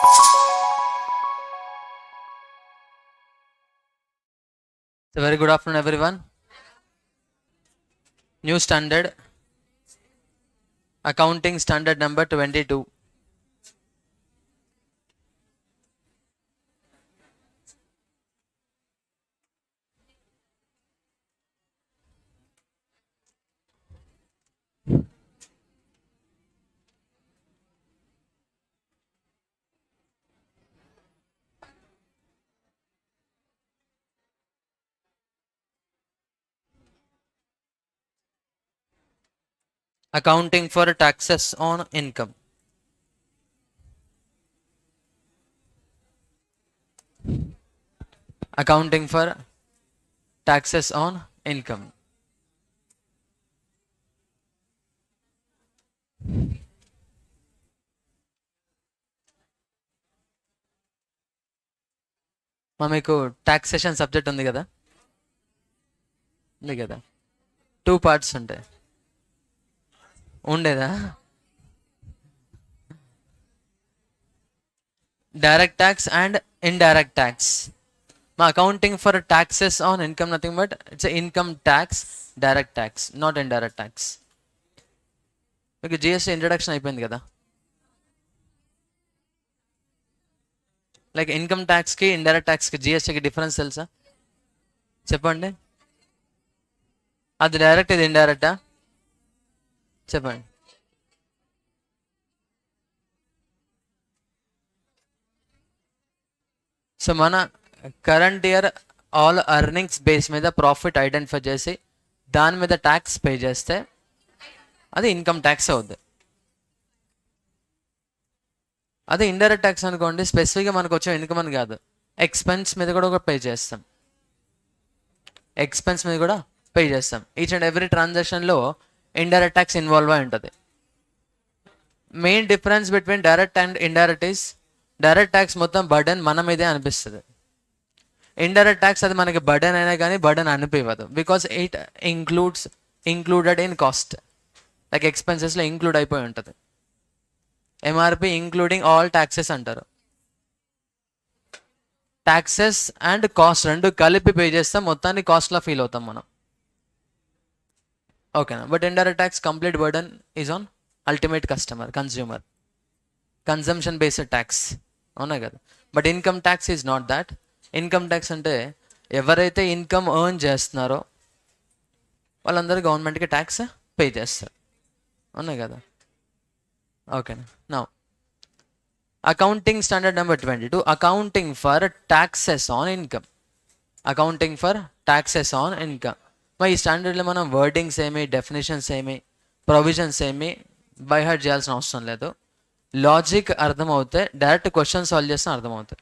So very good afternoon, everyone. New standard, accounting standard number 22. Accounting for taxes on income. Accounting for taxes on income. మీకు taxation subject ఉంది కదా, ఉంది కదా, 2 parts ఉంటాయి. ఉండేదా? Direct tax and indirect tax. మా accounting for taxes on income nothing but it's a income tax, direct tax, not indirect tax. మీకు GST introduction అయిపోయింది కదా. లైక్ ఇన్కమ్ ట్యాక్స్కి ఇండైరెక్ట్ ట్యాక్స్కి జిఎస్టీకి డిఫరెన్స్ తెలుసా? చెప్పండి. అది డైరెక్ట్, ఇది ఇండైరెక్టా? చెప్పండి. సో మన current year all earnings base మీద ప్రాఫిట్ ఐడెంటిఫై చేసి దాని మీద ట్యాక్స్ పే చేస్తే అది ఇన్కమ్ ట్యాక్స్ అవుద్ది. అదే ఇండైరెక్ట్ ట్యాక్స్ అనుకోండి, స్పెసిఫిక్గా మనకు వచ్చే ఇన్కమ్ అని కాదు, ఎక్స్పెన్స్ మీద కూడా పే చేస్తాం. ఎక్స్పెన్స్ మీద కూడా పే చేస్తాం. ఈచ్ అండ్ ఎవ్రీ ట్రాన్సాక్షన్లో ఇండైరెక్ట్ ట్యాక్స్ ఇన్వాల్వ్ అయి ఉంటుంది. Main difference between direct and indirect is direct tax మొత్తం బర్డెన్ మన మీదే అనిపిస్తుంది. ఇండైరెక్ట్ ట్యాక్స్ అది మనకి బర్డెన్ అయినా కానీ బర్డెన్ అనిపించదు, because it included in cost. Like ఎక్స్పెన్సెస్లో ఇంక్లూడ్ అయిపోయి ఉంటుంది. ఎంఆర్పి ఇంక్లూడింగ్ ఆల్ ట్యాక్సెస్ అంటారు. ట్యాక్సెస్ అండ్ కాస్ట్ రెండు కలిపి పే చేస్తాం, మొత్తాన్ని కాస్ట్లో ఫీల్ అవుతాం మనం. ఓకేనా? But indirect tax complete burden is on ultimate customer, consumer, consumption based tax, అవునా కదా. But income tax is not that. Income tax అంటే ఎవరైతే ఇన్కమ్ ఎర్న్ చేస్తున్నారో వాళ్ళందరూ గవర్నమెంట్కి ట్యాక్స్ పే చేస్తారు, అవునా కదా. ఓకేనా? Now accounting standard number 22, accounting for taxes on income. Accounting for taxes on income. ఈ స్టాండర్డ్లో మనం వర్డింగ్స్ ఏమి, డెఫినేషన్స్ ఏమి, ప్రొవిజన్స్ ఏమి బై హార్ట్ చేయాల్సిన అవసరం లేదు. లాజిక్ అర్థమవుతే డైరెక్ట్ క్వశ్చన్ సాల్వ్ చేస్తే అర్థమవుతాయి.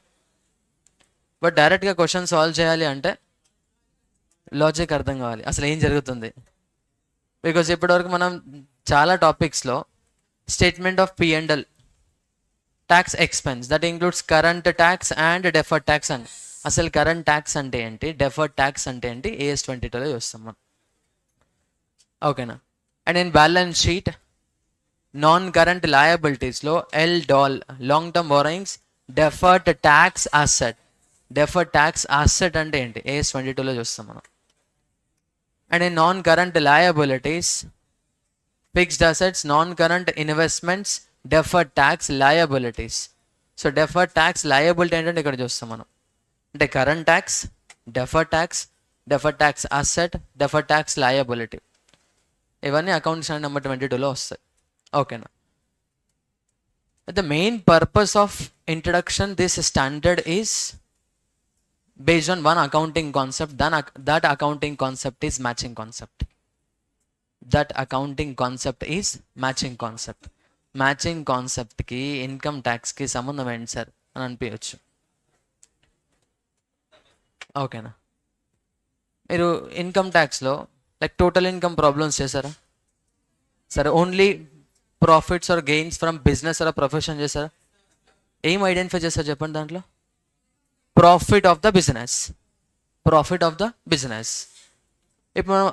బట్ డైరెక్ట్గా క్వశ్చన్ సాల్వ్ చేయాలి అంటే లాజిక్ అర్థం కావాలి, అసలు ఏం జరుగుతుంది. బికాజ్ ఇప్పటివరకు మనం చాలా టాపిక్స్లో statement of P&L, tax expense, that includes current tax and deferred tax అని. అసలు కరెంట్ ట్యాక్స్ అంటే ఏంటి, డెఫర్డ్ ట్యాక్స్ అంటే ఏంటి, AS 22లో చూస్తాం మనం. ఓకేనా? And in balance sheet non current లయబిలిటీస్లో LDOL, long term borrowings, deferred tax asset. Deferred tax asset అంటే ఏంటి, AS 22లో చూస్తాం మనం. And in non current liabilities, fixed assets, non current investments, deferred tax liabilities. So deferred tax liability ఏంటంటే ఇక్కడ చూస్తాం మనం, అంటే current tax, deferred tax, deferred tax asset, deferred tax liability. ఇవన్నీ అకౌంట్ స్టాండర్డ్ నెంబర్ 22లో వస్తాయి. ఓకేనా? The main purpose of introduction this standard is based on one accounting concept. Then that accounting concept is matching concept. That accounting concept is matching concept. Matching concept కి income tax కి సంబంధం ఏంటి sir అని అనిపించచ్చు. ఓకేనా? మీరు ఇన్కమ్ ట్యాక్స్లో లైక్ టోటల్ ఇన్కమ్ ప్రాబ్లమ్స్ చేశారా? సరే, only profits or gains from business or profession చేశారా? ఏం ఐడెంటిఫై చేస్తారు చెప్పండి దాంట్లో? Profit of the business, profit of the business. ఇప్పుడు మనం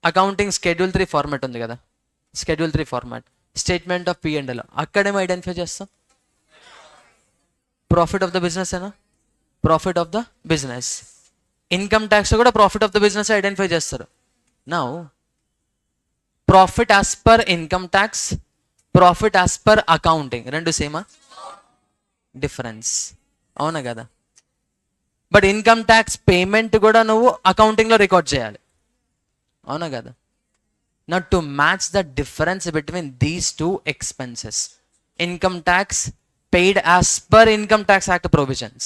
అకౌంటింగ్ Schedule 3 ఫార్మాట్ ఉంది కదా, Schedule 3 format, statement of P&L, అక్కడేమో ఐడెంటిఫై చేస్తాం, ప్రాఫిట్ ఆఫ్ ద బిజినెస్ ఏనా, profit of the business. Income tax కూడా profit of the business identify చేస్తారు. Now profit as per income tax, profit as per accounting రెండు సేమా? Difference, అవునా కదా? But income tax payment కూడా నువ్వు అకౌంటింగ్లో రికార్డ్ చేయాలి, అవునా కదా? Now to match the difference between these two expenses, income tax paid as per income tax act provisions,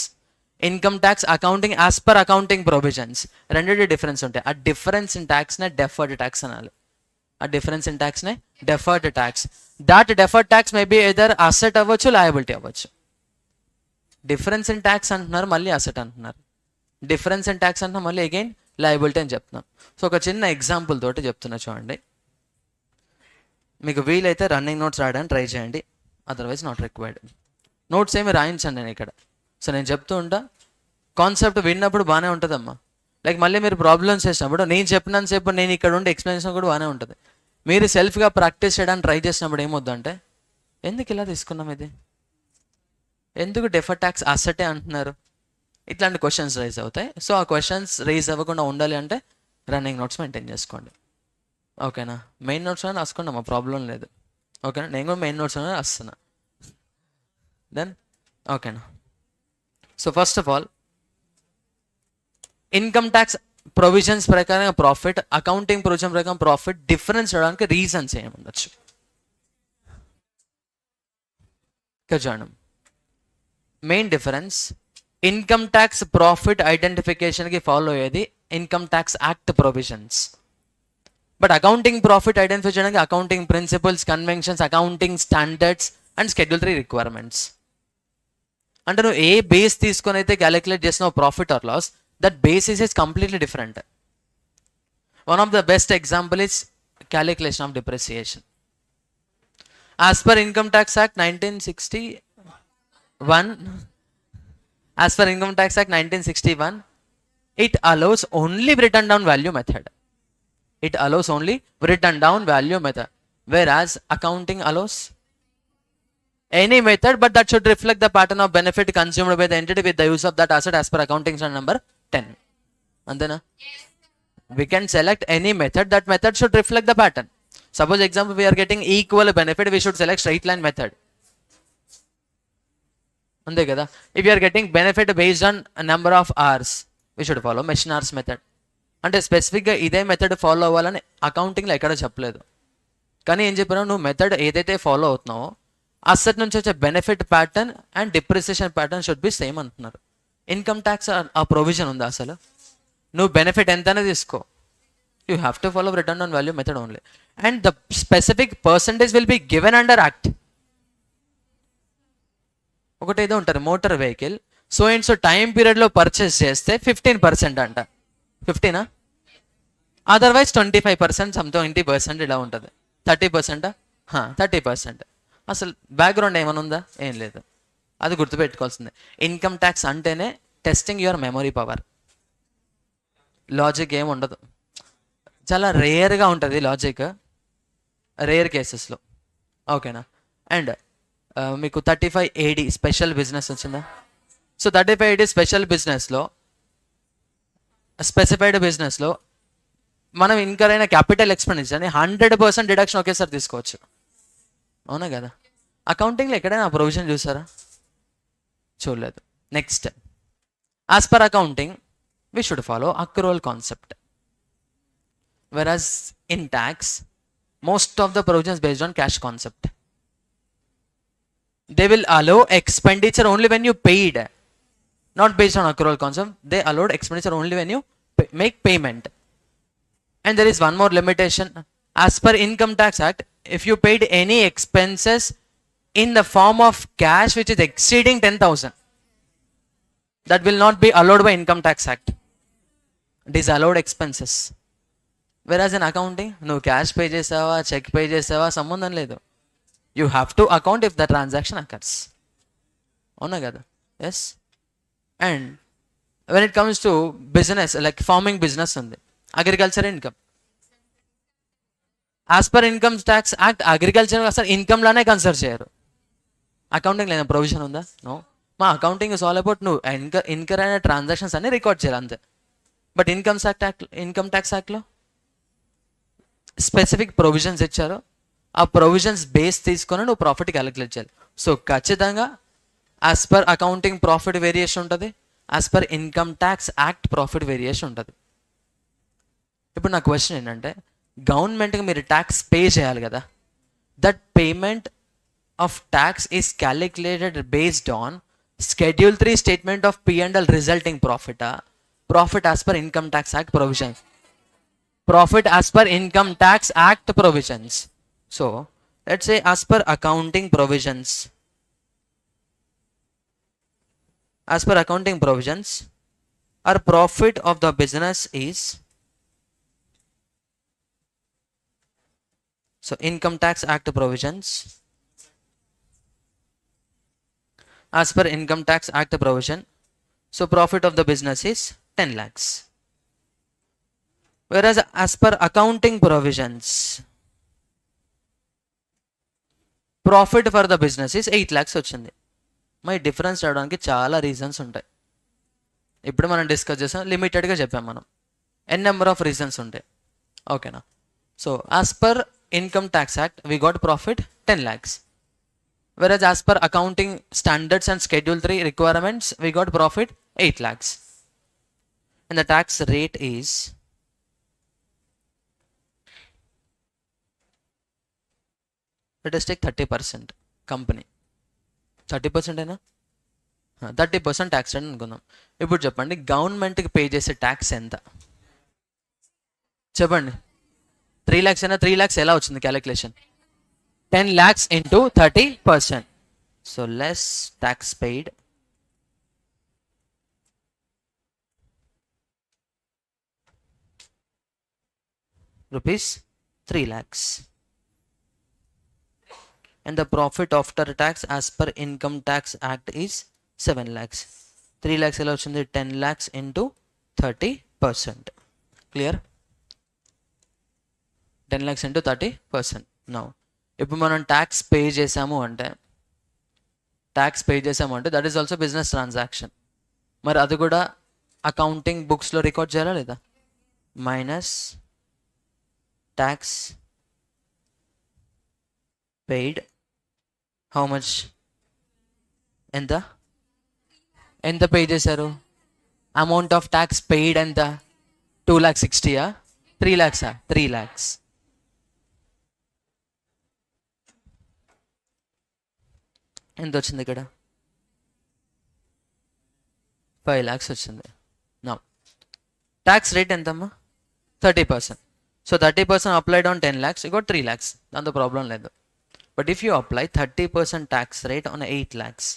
income tax accounting as per accounting provisions, రెండిటి difference ఉంటాయి. ఆ difference in tax నే డెఫర్డ్ ట్యాక్స్ అనాలి. ఆ difference in tax నే deferred tax. That deferred tax may be either asset అవ్వచ్చు, liability అవ్వచ్చు. Difference in tax అంటున్నారు, మళ్ళీ అసెట్ అంటున్నారు. డిఫరెన్స్ ఇన్ ట్యాక్స్ అంటున్నా, మళ్ళీ అగైన్ లయబిలిటీ అని చెప్తున్నాను. సో ఒక చిన్న ఎగ్జాంపుల్ తోటి చెప్తున్నా చూడండి. మీకు వీలైతే రన్నింగ్ నోట్స్ రాయడానికి ట్రై చేయండి, అదర్వైజ్ నాట్ రిక్వైర్డ్. నోట్స్ ఏమి రాయించండి నేను ఇక్కడ. సో నేను చెప్తూ ఉంటా, కాన్సెప్ట్ విన్నప్పుడు బాగానే ఉంటుందమ్మా. లైక్ మళ్ళీ మీరు ప్రాబ్లమ్స్ చేసినప్పుడు నేను చెప్పినంతసేపు నేను ఇక్కడ ఉండి ఎక్స్ప్లెనేషన్ కూడా బాగానే ఉంటుంది. మీరు సెల్ఫ్గా ప్రాక్టీస్ చేయడానికి ట్రై చేసినప్పుడు ఏమొద్దంటే, ఎందుకు ఇలా తీసుకున్నాం, ఇది ఎందుకు డెఫర్ ట్యాక్స్ అసెటే అంటున్నారు, ఇట్లాంటి క్వశ్చన్స్ రైజ్ అవుతాయి. సో ఆ క్వశ్చన్స్ రైజ్ అవ్వకుండా ఉండాలి అంటే రన్నింగ్ నోట్స్ మెయింటైన్ చేసుకోండి, ఓకేనా? మెయిన్ నోట్స్ అని రాసుకోండి అమ్మా, ప్రాబ్లం లేదు, ఓకేనా? నేను కూడా మెయిన్ నోట్స్ అని రాస్తున్నా. దెన్ ఓకేనా? So first of all income tax provisions ప్రకారం ప్రాఫిట్, అకౌంటింగ్ ప్రొవిజన్ ప్రకారం ప్రాఫిట్ డిఫరెన్స్ అవడానికి రీజన్స్ ఏముండొచ్చు? ఇక్కడ చూడండి, main difference income tax profit ఐడెంటిఫికేషన్కి ఫాలో అయ్యేది income tax act provisions. But accounting profit identify చేయడానికి accounting principles, conventions, accounting standards and schedule 3 requirements. అంటే నువ్వు ఏ బేస్ తీసుకొని అయితే క్యాలిక్యులేట్ చేసిన profit or loss, that basis is completely different. One of the best example is calculation of depreciation. As per income tax act 1961, as per income tax act 1961, it allows only return down value method. It allows only written down value method, whereas accounting allows any method, but that should reflect the pattern of benefit consumed by the entity with the use of that asset as per accounting standard number 10. Andena we can select any method, that method should reflect the pattern. Suppose example, we are getting equal benefit, we should select straight line method, ante kada. If we are getting benefit based on a number of hours, we should follow machine hours method. అంటే స్పెసిఫిక్గా ఇదే method follow అవ్వాలని అకౌంటింగ్లో ఎక్కడ చెప్పలేదు. కానీ ఏం చెప్పాను, నువ్వు మెథడ్ ఏదైతే ఫాలో అవుతున్నావో అసెట్ నుంచి వచ్చే benefit pattern and depreciation pattern should be same అంటున్నారు. ఇన్కమ్ ట్యాక్స్ ఆ ప్రొవిజన్ ఉందా అసలు? నువ్వు బెనిఫిట్ ఎంతనే తీసుకో, you have to follow return on value method only, and the specific percentage will be given under act. ఒకటేదో ఉంటారు, motor vehicle so and so time పీరియడ్లో పర్చేస్ చేస్తే 15% అంట. 15ఆ? అదర్వైజ్ 25%, సమ్ 20% ఇలా ఉంటుంది. 30%? 30%. అసలు బ్యాక్గ్రౌండ్ ఏమైనా ఉందా? ఏం లేదు. అది గుర్తుపెట్టుకోవాల్సిందే. ఇన్కమ్ ట్యాక్స్ అంటేనే testing your memory power. Logic ఏమి ఉండదు, చాలా రేర్గా ఉంటుంది లాజిక్, రేర్ కేసెస్లో, ఓకేనా? అండ్ మీకు 35AD స్పెషల్ బిజినెస్ వచ్చిందా? సో 35AD స్పెషల్ బిజినెస్లో, స్పెసిఫైడ్ బిజినెస్లో మనం ఇన్కర్ అయిన క్యాపిటల్ ఎక్స్పెండిచర్ని 100% డిడక్షన్ ఒకేసారి తీసుకోవచ్చు, అవునా కదా? అకౌంటింగ్లో ఎక్కడైనా ప్రొవిజన్ చూసారా? చూడలేదు. Next, as per accounting we should follow accrual concept, whereas in tax most of the provisions based on cash concept. They will allow expenditure only when you paid, not based on accrual concept. They allowed expenditure only when you make payment. And there is one more limitation. As per Income Tax Act, if you paid any expenses in the form of cash which is exceeding 10,000, that will not be allowed by Income Tax Act. Disallowed expenses. Whereas in accounting, no cash pay chesava, check pay chesava, sambandham ledu. You have to account if the transaction occurs. Avuna kada? Yes. And when it comes to business, like farming business undi, agriculture income, as per Income Tax Act, agriculture asalu income lane consider cheyaru. Accounting lena provision unda? No. మా accounting is all about నువ్వు incur అయిన transactions అన్ని record చేయాలి అంతే. But income tax యాక్ట్లో specific provisions ఇచ్చారు. ఆ provisions base తీసుకొని నువ్వు ప్రాఫిట్ క్యాలిక్యులేట్ చేయాలి. సో ఖచ్చితంగా as per accounting profit variation ఉంటుంది, as per income tax act profit variation ఉంటుంది. ఇప్పుడు నా క్వశ్చన్ ఏంటంటే, గవర్నమెంట్కి మీరు ట్యాక్స్ పే చేయాలి కదా, that payment of tax is calculated based on Schedule 3 statement of P&L resulting profit. Profit as per Income Tax Act provisions. Profit as per Income Tax Act provisions. So, let's say as per accounting provisions. As per accounting provisions, our profit of the business is, so Income Tax Act provisions. As per Income Tax Act provision, so profit of the business is 10 lakhs. Whereas as per accounting provisions, profit for the business is 8 lakhs వచ్చింది. మరి difference రావడానికి చాలా reasons ఉంటాయి. ఇప్పుడు మనం discuss చేసాం, లిమిటెడ్గా చెప్పాం మనం. నెంబర్ ఆఫ్ రీజన్స్ ఉంటాయి. ఓకేనా? So as per income tax act we got profit 10 lakhs. Whereas as per accounting standards and Schedule 3 requirements, we got profit 8 lakhs. And the tax rate is, let us take 30% company. 30% అయినా 30% tax rate అనుకుందాం. ఇప్పుడు చెప్పండి, గవర్నమెంట్కి pay చేసే tax ఎంత చెప్పండి? 3 lakhs అయినా 3 lakhs ఎలా వచ్చింది calculation? 10 lakhs into 30%. So less tax paid rupees 3 lakhs. And the profit after tax as per Income Tax Act is 7 lakhs. 3 lakhs ఎలా వచ్చింది? 10 lakhs into 30%. Clear? 10 lakhs into 30%. Now ఇప్పుడు మనం tax pay చేసాము అంటే that is also business transaction. మరి అది కూడా accounting బుక్స్లో రికార్డ్ చేయాలా లేదా? Minus tax paid, how much, ఎంత ఎంత పే చేశారు? అమౌంట్ ఆఫ్ ట్యాక్స్ పెయిడ్ ఎంత? 2,60,000 3 lakhs 3 lakhs. ఎంత వచ్చింది ఇక్కడ? 5 lakhs వచ్చింది. నా ట్యాక్స్ రేట్ ఎంతమ్మా? 30%. So 30% applied on 10 lakhs, you got 3 lakhs. దాంతో ప్రాబ్లం లేదు. But if you apply 30% tax rate on 8 lakhs,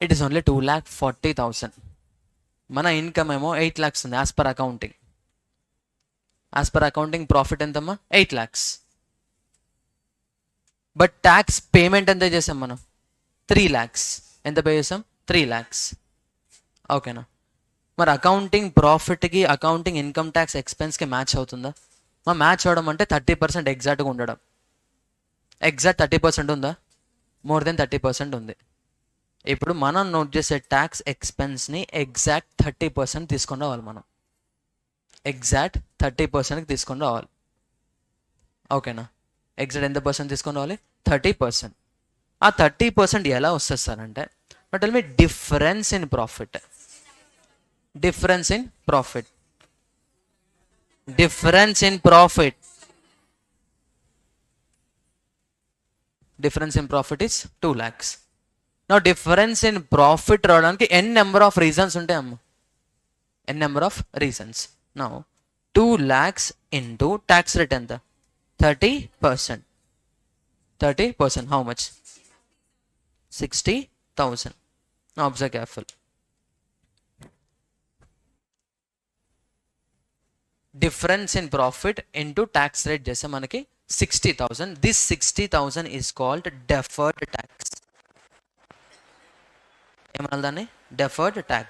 it is only 2,40,000. మన ఇన్కమ్ ఏమో 8 lakhs ఉంది as per accounting. As per accounting profit ఎంతమ్మా? 8 lakhs. But tax payment ఎంత చేసాం మనం? 3 lakhs. ఎంత పే చేసాం? 3 lakhs. ఓకేనా? మరి అకౌంటింగ్ ప్రాఫిట్కి అకౌంటింగ్ ఇన్కమ్ ట్యాక్స్ ఎక్స్పెన్స్కి మ్యాచ్ అవుతుందా? మా మ్యాచ్ అవడం అంటే 30% ఎగ్జాక్ట్గా ఉండడం. ఎగ్జాక్ట్ 30% ఉందా? మోర్ దెన్ 30% ఉంది. ఇప్పుడు మనం నోట్ చేసే ట్యాక్స్ ఎక్స్పెన్స్ని ఎగ్జాక్ట్ 30% తీసుకొని రావాలి. మనం ఎగ్జాక్ట్ 30%కి తీసుకొని రావాలి. ఓకేనా? ఎగ్జాక్ట్ ఎంత పర్సెంట్ తీసుకొని రావాలి? 30%. ఆ 30% ఎలా వస్తుంది సార్ అంటే, but tell me difference in profit. Difference in profit. Difference in profit. Difference in profit is 2 lakhs. నా డిఫరెన్స్ ఇన్ ప్రాఫిట్ రావడానికి నెంబర్ ఆఫ్ రీజన్స్ ఉంటాయి అమ్మ. Number of reasons. నా 2 lakhs ఇంటూ ట్యాక్స్ రేట్ ఎంత? 30%. 30%, how much? 60,000. Now observe careful. Difference in profit into tax rate చేస్తే మనకి 60,000. This 60,000 is called deferred tax. ఏమనాలి దాన్ని? Deferred tax.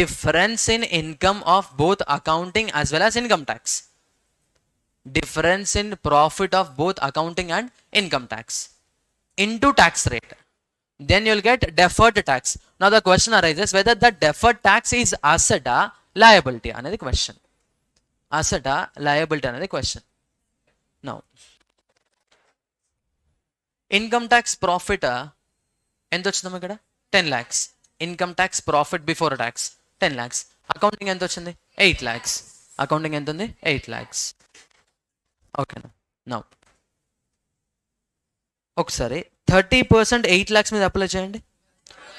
Difference in income of both accounting as well as income tax. Difference in profit of both accounting and income tax into tax rate. then you'll get deferred tax. Now the question arises whether the deferred tax is asset or liability అనేది question. Asset or liability అనేది question. Now income tax profit ఎంత వచ్చిందమ్మా ఇక్కడ 10 lakhs. Income tax profit before tax 10 lakhs. Accounting ఎంత వచ్చింది 8 lakhs. Accounting ఎంత ఉంది 8 lakhs. ఓకేనా. నౌ ఒకసారి 30% 8 lakhs మీద అప్లై చేయండి.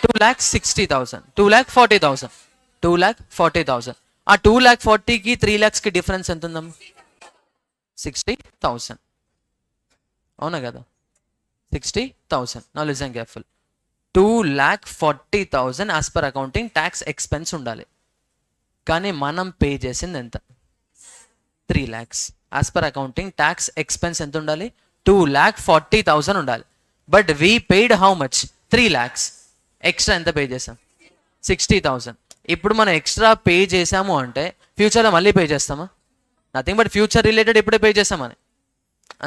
2,60,000, 2,40,000, 2,40,000. ఆ 2,40,000కి 3 lakhsకి డిఫరెన్స్ ఎంత ఉందమ్మా 60,000. అవునా కదా 60,000. Now listen careful. 2,40,000 as per accounting tax expense ఉండాలి. కానీ మనం పే చేసింది ఎంత 3 lakhs. as per accounting tax expense ఎంత ఉండాలి 2,40,000 ఉండాలి. But we paid how much 3 lakhs. Extra ఎంత పే చేసాం 60,000. ఇప్పుడు మనం ఎక్స్ట్రా పే చేసాము అంటే ఫ్యూచర్లో మళ్ళీ పే చేస్తామా? నథింగ్ బట్ ఫ్యూచర్ రిలేటెడ్ ఇప్పుడే పే చేసామని,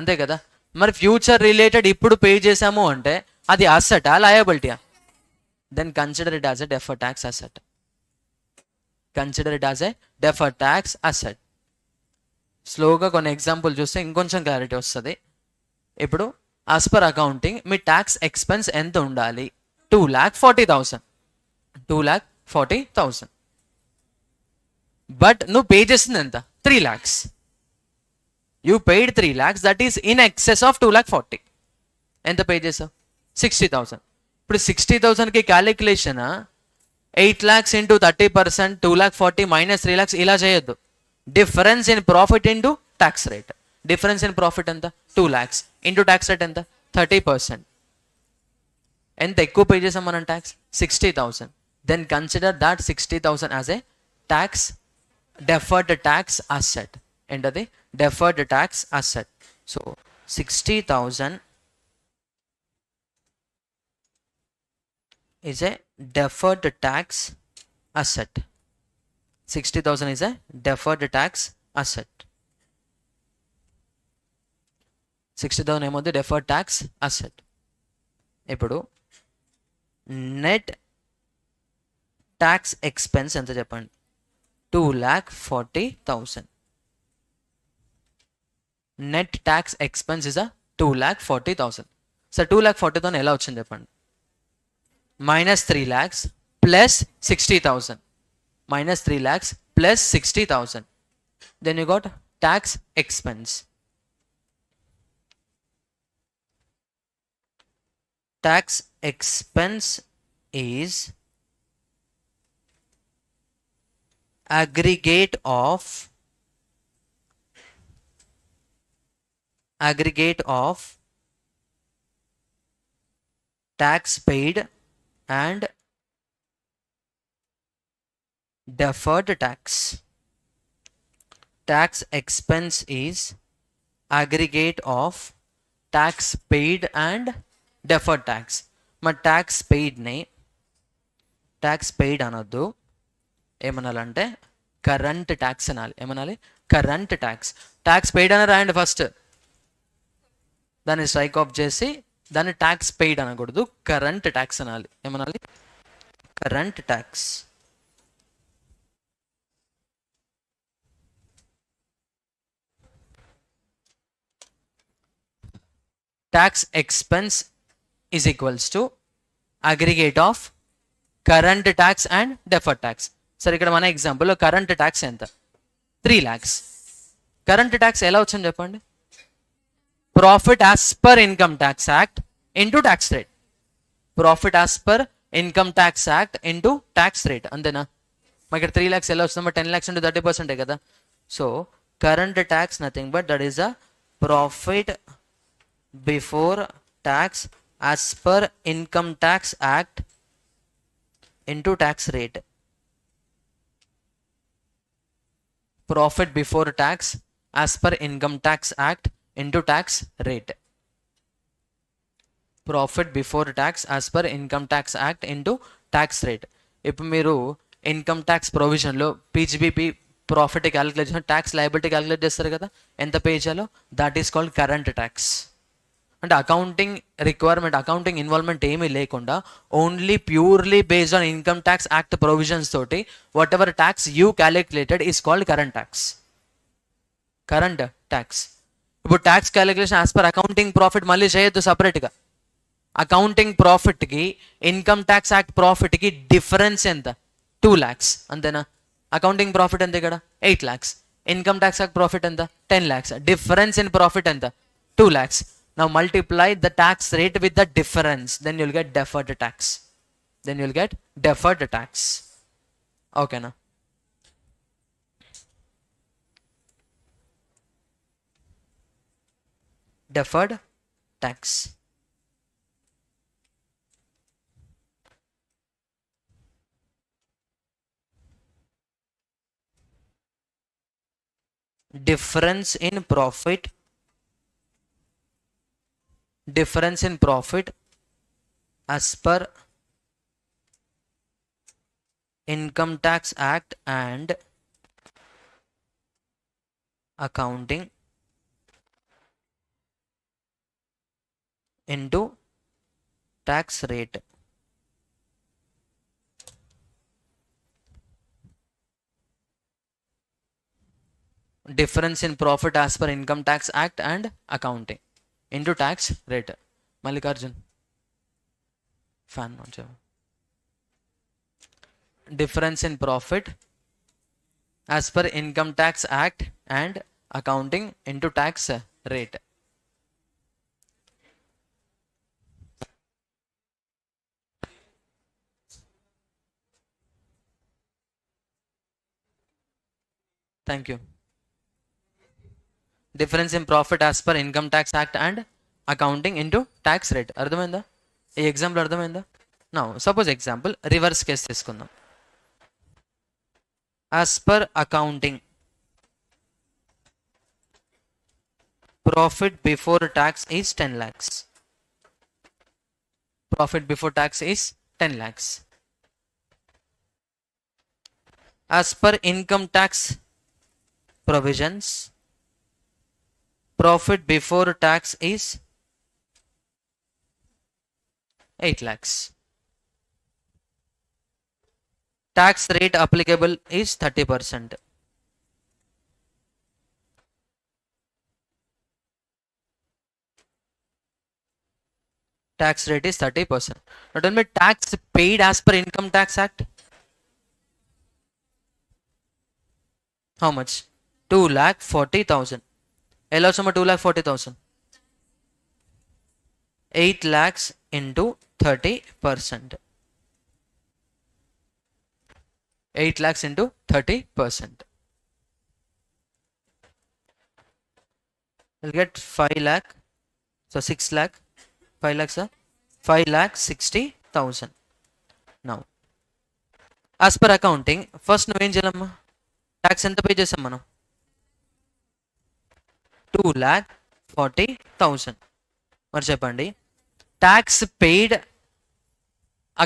అంతే కదా. మరి ఫ్యూచర్ రిలేటెడ్ ఇప్పుడు పే చేసాము అంటే అది అసెటా లయబిలిటీయా? Then consider it as a deferred tax asset. Consider it as a deferred tax asset. స్లోగా కొన్ని ఎగ్జాంపుల్ చూస్తే ఇంకొంచెం క్లారిటీ వస్తుంది. ఇప్పుడు యాజ్ పర్ అకౌంటింగ్ మీ ట్యాక్స్ ఎక్స్పెన్స్ ఎంత ఉండాలి 2,40,000. 2,40,000. బట్ నువ్వు పే చేసింది ఎంత 3 lakhs. You paid 3 lakhs, that is in excess of 2,40,000. ఎంత పే చేసావు 60,000. ఇప్పుడు 60,000కి calculation 8 lakhs into 30%, 2,40,000 minus 3 lakhs ఇలా చేయొద్దు. Difference in profit into tax rate. Difference in profit ఎంత 2 lakhs ఇంటూ ట్యాక్స్ రేట్ ఎంత 30%. ఎంత ఎక్కువ పే చేసాం మనం tax 60,000. Then consider that 60,000 as a tax deferred tax asset. ఏంటది deferred tax asset. So 60,000 is a deferred tax asset. 60,000 is a deferred tax asset. 60,000 ఏమవుతుంది deferred tax asset. ఇప్పుడు net tax expense ఎంత చెప్పండి 2,40,000. Net tax expense is 2,40,000. Sir 2,40,000 ఎలా వచ్చింది చెప్పండి. Minus 3 lakhs plus 60,000. Minus 3 lakhs plus 60,000. Then you got tax expense. Tax expense is aggregate of tax paid and deferred tax. Tax expense is aggregate of tax paid and deferred tax. మా tax paid అనొద్దు, ఏమనాలంటే current tax అనాలి. ఏమనాలి current tax. Tax paid అని రాయండి first, దాన్ని strike off చేసి దాన్ని tax paid అనకూడదు, కరెంట్ ట్యాక్స్ అనాలి. ఏమనాలి current tax. Tax expense is equals to aggregate of current tax and deferred tax. సరే ఇక్కడ మన ఎగ్జాంపుల్ కరెంట్ ట్యాక్స్ ఎంత 3 lakhs. కరెంట్ ట్యాక్స్ ఎలా వచ్చింది చెప్పండి. Profit as per income tax act into tax rate. Profit as per income tax act into tax rate, అంతేనా. మాకు ఇక్కడ 3 lakhs ఎలా వస్తుందో 10 lakhs ఇంటూ 30% కదా. So current tax nothing but that is a profit before tax as per income tax act into tax rate. Profit before tax as per income tax act into tax rate. Profit before tax as per income tax act into tax rate. ఇప్పుడు మీరు income tax ప్రొవిజన్లో PGBP profit calculate చేసిన tax liability calculate చేస్తారు కదా, ఎంత pay చేయాలో, that is called current tax. అంటే accounting requirement, accounting involvement ఏమీ లేకుండా only purely based on income tax act provisions తోటి whatever tax you calculated is called current tax. Current tax. ఇప్పుడు tax calculation as per accounting profit మళ్ళీ చేయొద్దు సపరేట్గా. Accounting ప్రాఫిట్కి income tax act ప్రాఫిట్కి difference ఎంత? 2 lakhs అంతేనా? Accounting profit ఎంత ఇక్కడ? 8 lakhs. Income tax act profit ఎంత? 10 lakhs. డిఫరెన్స్ ఇన్ ప్రాఫిట్ ఎంత? 2 lakhs. Now multiply the tax rate with the difference, then you'll get deferred tax. Then you'll get deferred tax. Okay na? Deferred tax. Difference in profit. Difference in profit as per Income Tax Act and accounting into tax rate. Difference in profit as per Income Tax Act and accounting into tax rate. Mallikarjun, fan on. Difference in profit as per Income Tax Act and accounting into tax rate. Thank you. Difference in profit as per Income Tax Act and accounting into tax rate. అర్థమైందా? ఈ example అర్థమైందా? Now suppose example reverse case తీసుకుందాం. As per accounting profit before tax is 10 lakhs. Profit before tax is 10 lakhs. As per income tax provisions, profit before tax is 8 lakhs. Tax rate applicable is 30%. Tax rate is 30%. Not only tax paid as per Income Tax Act. How much? 2,40,000. Hello, summa 2,40,000. 8 lakhs into 30%. 8 lakhs into 30%. We'll get 5 lakh. So 6 lakh. 5 lakhs, 5,60,000. Now, as per accounting, first నువ్వేం చేయాలమ్మా? Tax ఎంత pay చేసాం మనం? 2,40,000. మరి చెప్పండి, tax paid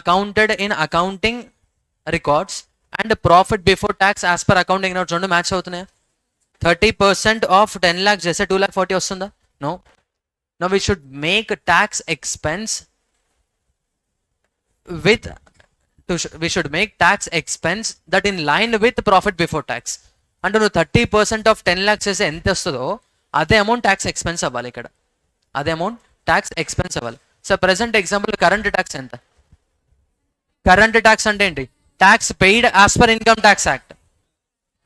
accounted in accounting records and profit before tax as per accounting notes రెండు match అవుతున్నాయా? 30% of 10 lakhs చేస్తే 2,40,000 వస్తుందా? No. Now we should make tax expense with, we should make tax expense that in line with profit before tax. అంటే నువ్వు 30% of 10 lakhs చేస్తే ఎంత వస్తుందో అదే అమౌంట్ ట్యాక్స్ ఎక్స్పెన్స్ అవ్వాలి ఇక్కడ. అదే అమౌంట్ ట్యాక్స్ ఎక్స్పెన్స్ అవ్వాలి. So present example current tax ఎంత? కరెంట్ ట్యాక్స్ అంటే ఏంటి? Tax paid as per income tax act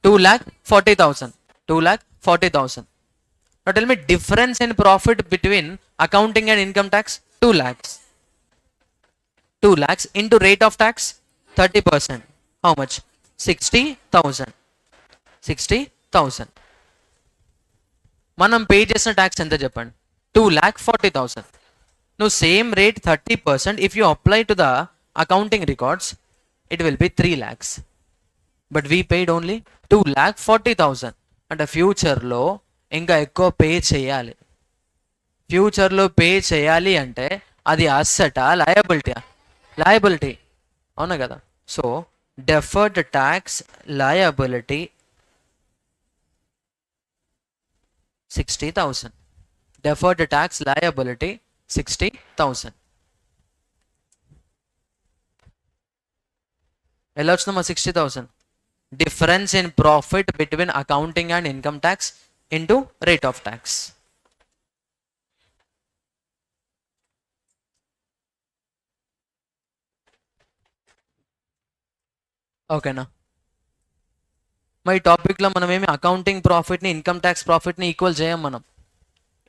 2,40,000. 2,40,000. Now tell me difference in profit between accounting and income tax. 2 lakhs. 2 lakhs into rate of tax 30%. How much? 60,000. 60,000. మనం pay చేసిన tax ఎంత చెప్పండి? 2,40,000. No, same rate 30%. If you apply to the accounting records, it will be 3 lakhs. But we paid only 2,40,000. And the future లో ఇంకా ఎక్కువ pay చేయాలి. ఫ్యూచర్లో pay చేయాలి అంటే అది అసెటా లయబిలిటీయా? లయబిలిటీ, అవునా కదా? So deferred tax liability 60,000. deferred tax liability 60,000. ఎలా వచ్చిందమ్మా 60,000? Difference in profit between accounting and income tax into rate of tax. ఓకేనా? మరి టాపిక్లో మనం ఏమి అకౌంటింగ్ ప్రాఫిట్ని ఇన్కమ్ ట్యాక్స్ ప్రాఫిట్ని ఈక్వల్ చేయం మనం.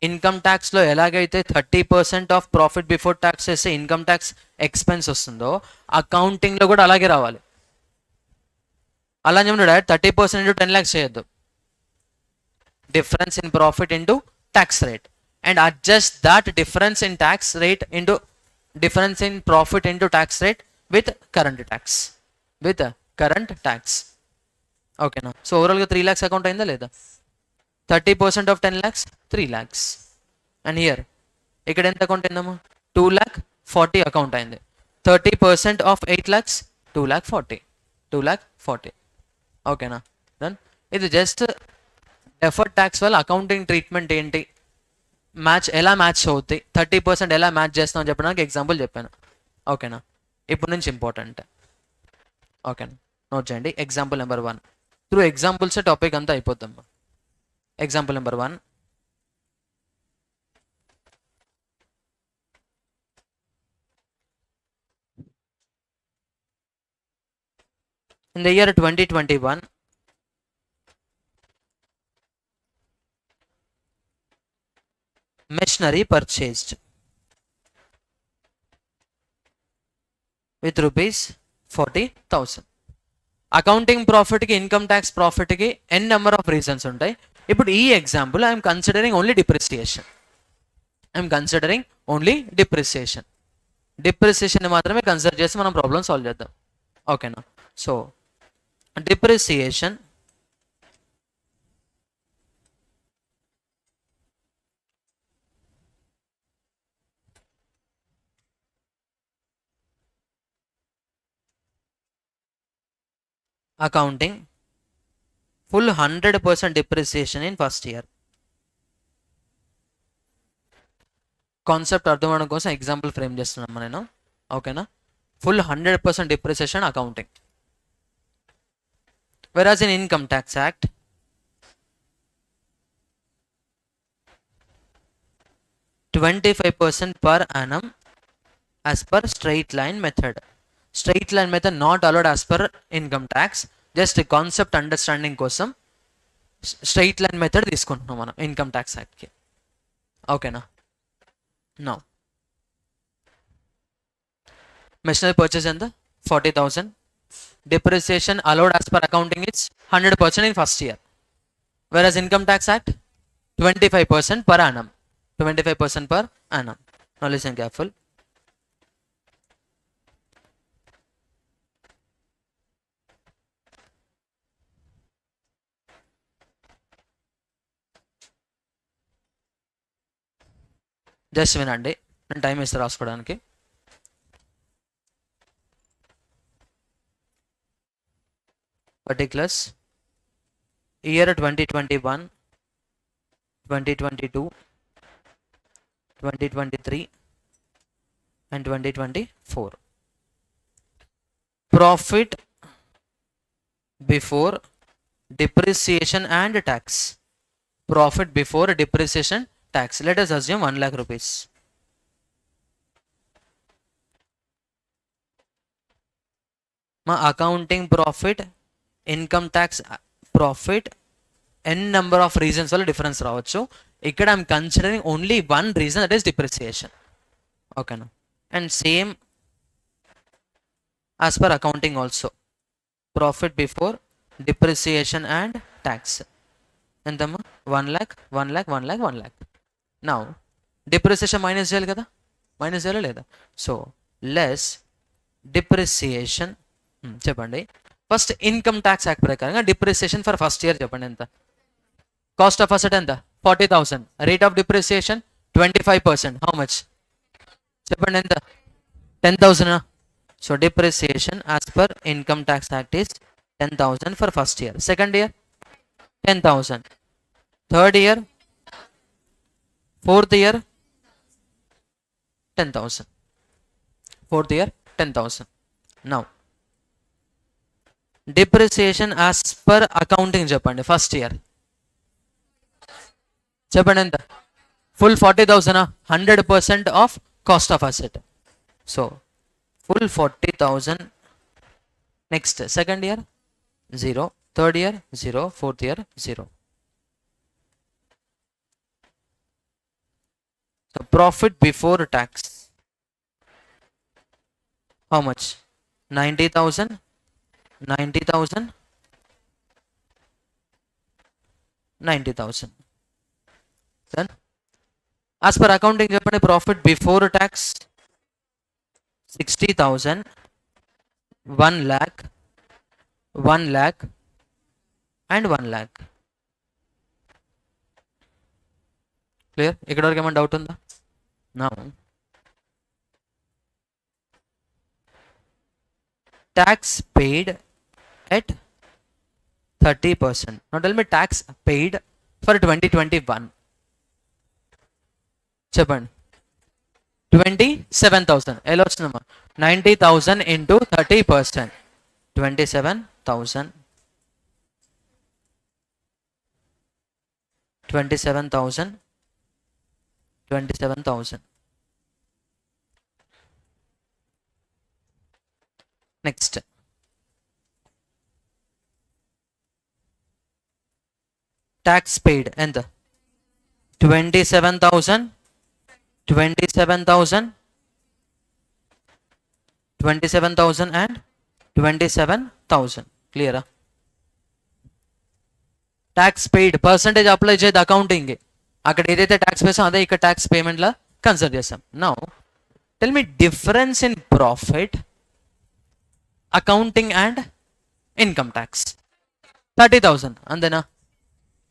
ఇన్కమ్ ట్యాక్స్లో ఎలాగైతే 30% ఆఫ్ ప్రాఫిట్ బిఫోర్ ట్యాక్స్ చేస్తే ఇన్కమ్ ట్యాక్స్ ఎక్స్పెన్స్ వస్తుందో అకౌంటింగ్లో కూడా అలాగే రావాలి. అలా అని చెప్పి 30% ఇంటూ 10 lakhs చేయొద్దు. Difference in profit into tax rate and adjust that difference in tax rate into difference in profit into tax rate with current tax. Okay na? So overall 3 lakhs account ayinda leda? 30% of 10 lakhs 3 lakhs. And here ikkada enta account ayindamma 2 lakh 40 account ayindi. 30% of 8 lakhs 2 lakh 40. 2 lakh 40. Okay na? Then ఇది just deferred tax వల్ల accounting treatment ఏంటి, ఎలా match అవుతాయి, 30% ఎలా match చేస్తాం అని చెప్పడానికి example చెప్పాను. ఓకేనా? ఇప్పుడు నుంచి ఇంపార్టెంట్. ఓకేనా? నోట్ చేయండి. Example number 1. Through examples topic అంతా అయిపోద్దమ్మా. ఎగ్జాంపుల్ number 1. In the year 2021, machinery purchased with rupees 40,000. Accounting ప్రాఫిట్కి ఇన్కమ్ ట్యాక్స్ ప్రాఫిట్కి ఎన్ నెంబర్ ఆఫ్ రీజన్స్ ఉంటాయి. ఇప్పుడు ఈ example I'm considering only depreciation. Depreciation మాత్రమే కన్సిడర్ చేసి మనం ప్రాబ్లమ్ సాల్వ్ చేద్దాం. ఓకేనా? So depreciation accounting full 100% depreciation in first year. Concept అర్థం అవడం కోసం ఎగ్జాంపుల్ ఫ్రేమ్ చేస్తున్నాను నేను. ఓకేనా? Full 100% depreciation accounting. whereas in income tax act 25% per annum as per straight line method. Straight line method not allowed as per income tax. Just concept understanding కోసం straight line method తీసుకుంటున్నాం మనం income tax యాక్ట్కి. ఓకేనా? No machinery purchase ఎంత? 40,000. Depreciation allowed as per accounting is 100% in first year. Whereas income tax act 25% per annum. 25% per annum. Now listen careful. Just వినండి, నేను time ఇస్తే రాసుకోవడానికి. Particulars year 2021, 2022, 2023 and 2024. Profit before depreciation and tax. Profit before depreciation tax. Let us assume 1 lakh rupees. మా accounting profit, income tax profit n number of reasons వల్ల difference రావచ్చు. ఇక్కడ I'm considering only one reason, that is depreciation. ఓకేనా? And same as per accounting also. Profit before depreciation and tax ఎంతమ్మా? 1 lakh, 1 lakh, 1 lakh, 1 lakh. Now depreciation minus చేయాలి కదా, minus చేయాలి లేదా? So less depreciation. చెప్పండి. First income tax act ప్రకారంగా depreciation for first year చెప్పండి ఎంత? కాస్ట్ ఆఫ్ అసెట్ ఎంత? 40,000. Rate of depreciation 25%. How much చెప్పండి ఎంత? 10,000. So depreciation as per income tax act is 10,000 for first year. Second year 10,000. Third year Fourth year 10,000. Fourth year 10,000. Now depreciation as per accounting చెప్పండి. First year చెప్పండి ఎంత? Full 40,000. 100% of cost of asset. So full 40,000. Next second year 0, third year 0, fourth year 0. So profit before tax how much? 90,000, 90,000, 90,000. Then as per accounting చెప్పండి, profit before tax 60,000, 1 lakh, 1 lakh and 1 lakh. Clear? ఇక్కడ వరకు ఏమైనా doubt ఉందా? Now tax paid at 30%. Now tell me tax paid for 2021. చెప్పండి. 27,000. ఎలా వచ్చిందమ్మా? 90,000 into 30%. 27,000. 27,000. 27,000. Next tax paid ఎంత? 27,000, 27,000, 27,000 and 27,000. క్లియరా? ట్యాక్స్ పెయిడ్ పర్సంటేజ్ అప్లై చేయదు అకౌంటింగ్. అక్కడ ఏదైతే ట్యాక్స్ వేసాం అదే ఇక్కడ ట్యాక్స్ పేమెంట్లో కన్సిడర్ చేస్తాం. Now tell me difference in profit accounting and income tax. 30,000 అంతేనా?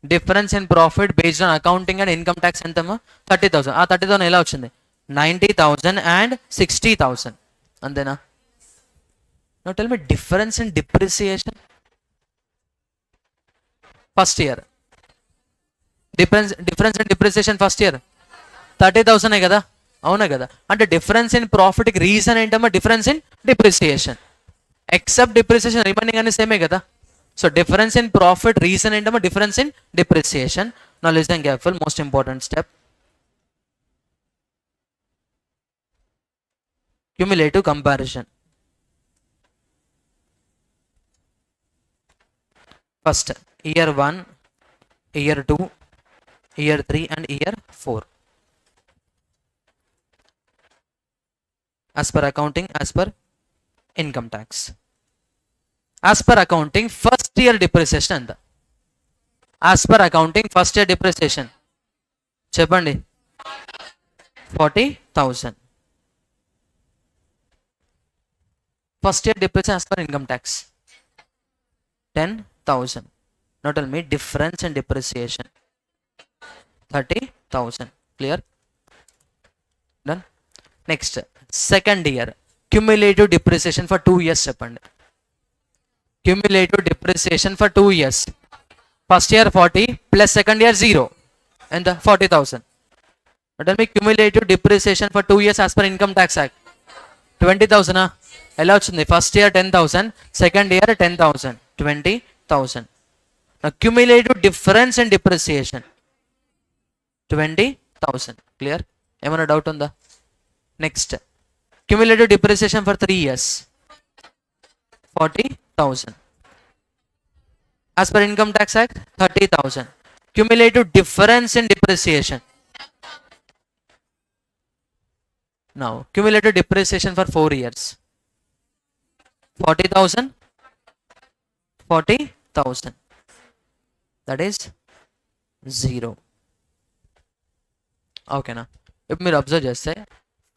Difference in profit based on accounting and income tax ఎంతమ్మా? 30,000. ఆ 30,000 ఎలా వచ్చింది? 90,000 and 60,000. అంతేనా? Now tell me difference in depreciation first year. Difference in depreciation first year 30,000 కదా? అవునా కదా? అంటే డిఫరెన్స్ ఇన్ ప్రాఫిట్కి రీజన్ ఏంటమ్మా? Difference in depreciation. Except depreciation remaining అన్ని సేమే కదా? So difference in profit reason ఏంటమ్మా? Difference in depreciation. Now listen careful, most important step. Cumulative comparison. First year 1, year 2, year 3 and year 4. as per accounting, as per income tax. As per accounting first year depreciation ఎంత? as per accounting first year depreciation చెప్పండి. 40,000. first year depreciation as per income tax 10,000. now tell me difference in depreciation 30,000. clear? done. next second year cumulative depreciation for 2 years చెప్పండి. cumulative depreciation for 2 years. first year 40 plus second year 0 and the 40,000. Tell me cumulative depreciation for 2 years as per income tax act 20,000. ఎలా వచ్చింది? First year 10,000, second year 10,000, 20,000. cumulative difference in depreciation 20,000. clear? ఏమైనా doubt ఉందా? Next cumulative depreciation for 3 years 40,000. as per income tax act 30,000. cumulative difference in depreciation. now cumulative depreciation for 4 years 40,000, 40,000. that is 0. ఓకేనా? ఇప్పుడు మీరు observe చేస్తే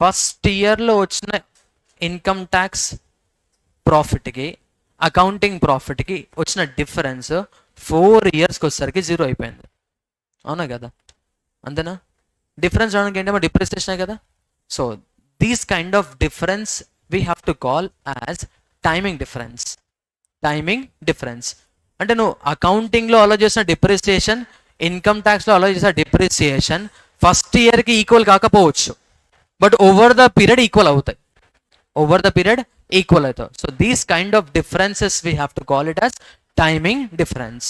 first ఇయర్లో వచ్చిన income tax ప్రాఫిట్కి accounting ప్రాఫిట్కి వచ్చిన difference 4 ఇయర్స్కి వచ్చేసరికి 0 అయిపోయింది. అవునా కదా? అంతేనా? డిఫరెన్స్ రావడానికి ఏంటమ్మా? డిప్రిసియేషనే కదా? So these kind of difference we have to call as timing difference. Timing difference అంటే నువ్వు అకౌంటింగ్లో అలో చేసిన డిప్రిసియేషన్, ఇన్కమ్ ట్యాక్స్లో అలో చేసిన డిప్రిసియేషన్ ఫస్ట్ ఇయర్కి ఈక్వల్ కాకపోవచ్చు, but over the period equal అవుతాయి. ఓవర్ ద పీరియడ్ ఈక్వల్ అవుతాయి. So these kind of differences we have to call it as timing difference.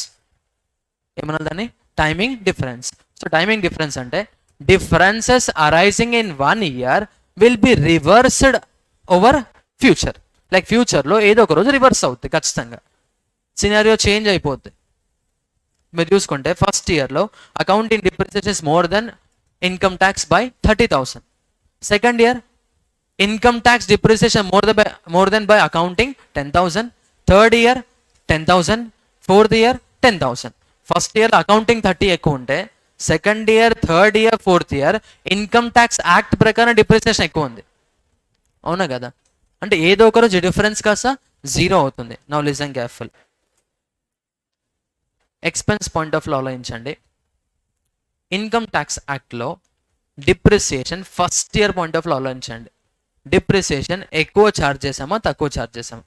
ఏమన్నా దాన్ని timing difference. So timing difference అంటే differences arising in 1 year will be reversed over future. Like ఫ్యూచర్లో ఏదో ఒక రోజు reverse అవుతుంది ఖచ్చితంగా, సినారియో చేంజ్ అయిపోద్ది. మీరు చూసుకుంటే ఫస్ట్ ఇయర్లో accounting depreciation is more than income tax by 30,000. Second year income tax depreciation more than by accounting 10,000. Third year 10,000. Fourth year 10,000. First year accounting 30 ఎక్కువ ఉంటే second year, third year, fourth year income tax act ప్రకారం depreciation ఎక్కువ ఉంది. అవునా కదా? అంటే ఏదో ఒక రోజు డిఫరెన్స్ కాస్త 0 అవుతుంది. Now listen careful. Expense point of view ఆలోచించండి. ఇన్కమ్ ట్యాక్స్ యాక్ట్లో depreciation first year point of view ఆలోచించండి. డిప్రిసియేషన్ ఎక్కువ ఛార్జ్ చేసామా, తక్కువ ఛార్జ్ చేసామా?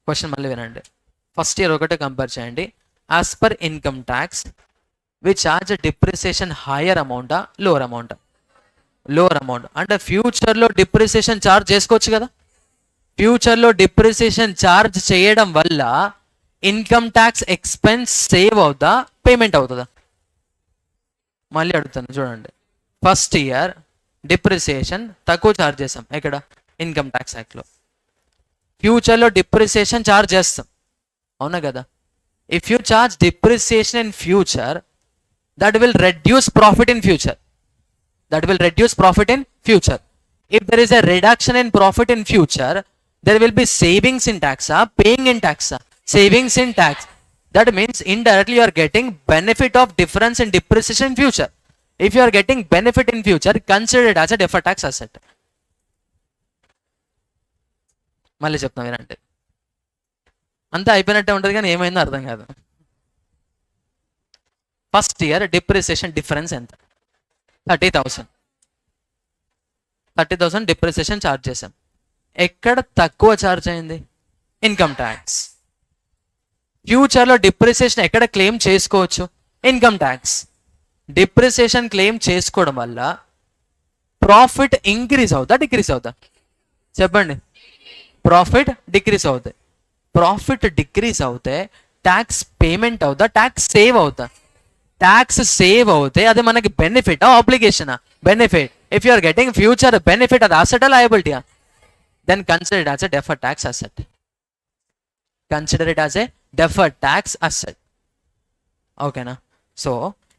క్వశ్చన్ మళ్ళీ వినండి. ఫస్ట్ ఇయర్ ఒకటే కంపేర్ చేయండి. As per income tax we charge depreciation higher అమౌంటా, లోవర్ అమౌంటా? Lower amount. అంటే ఫ్యూచర్లో డిప్రిసియేషన్ ఛార్జ్ చేసుకోవచ్చు కదా. ఫ్యూచర్లో డిప్రిసియేషన్ ఛార్జ్ చేయడం వల్ల ఇన్కమ్ ట్యాక్స్ ఎక్స్పెన్స్ సేవ్ అవుతా, పేమెంట్ అవుతుందా? మళ్ళీ అడుగుతాను చూడండి. ఫస్ట్ ఇయర్ డిప్రిసియేషన్ తక్కువ ఛార్జ్ చేసాం ఎక్కడ? ఇన్కమ్ ట్యాక్స్ యాక్ట్లో. ఫ్యూచర్లో డిప్రిసియేషన్ ఛార్జ్ చేస్తాం, అవునా కదా? If you charge depreciation in future, that will reduce profit in future. That will reduce profit in future. If there is a reduction in profit in future, there will be savings in tax, paying in tax, savings in tax. That means indirectly you are getting benefit of difference in depreciation in future. If you are getting benefit in future, consider it as a deferred tax asset. మళ్ళీ చెప్తాను వినండి. అంతా అయిపోయినట్టే ఉంటుంది కానీ ఏమైందో అర్థం కాదు. ఫస్ట్ ఇయర్ డిప్రిసియేషన్ డిఫరెన్స్ ఎంత? 30,000. 30,000 డిప్రిసియేషన్ ఛార్జ్ చేసాం. ఎక్కడ తక్కువ ఛార్జ్ అయింది? Income tax. ఫ్యూచర్లో డిప్రిసియేషన్ ఎక్కడ క్లెయిమ్ చేసుకోవచ్చు? Income tax. డిప్రిసియేషన్ క్లెయిమ్ చేసుకోవడం వల్ల ప్రాఫిట్ ఇంక్రీజ్ అవుతా, డిక్రీజ్ అవుతా? చెప్పండి. ప్రాఫిట్ డిక్రీజ్ అవుతాయి. ప్రాఫిట్ డిక్రీజ్ అవుతే ట్యాక్స్ పేమెంట్ అవుతా, ట్యాక్స్ సేవ్ అవుతా? ట్యాక్స్ సేవ్ అవుతే అది మనకి బెనిఫిటా, ఆబ్లిగేషనా? Benefit. If you are getting future benefit, అది అసెటా, లయబిలిటీయా? Then consider it as a deferred tax asset. Consider it as a deferred tax asset. ఓకేనా? సో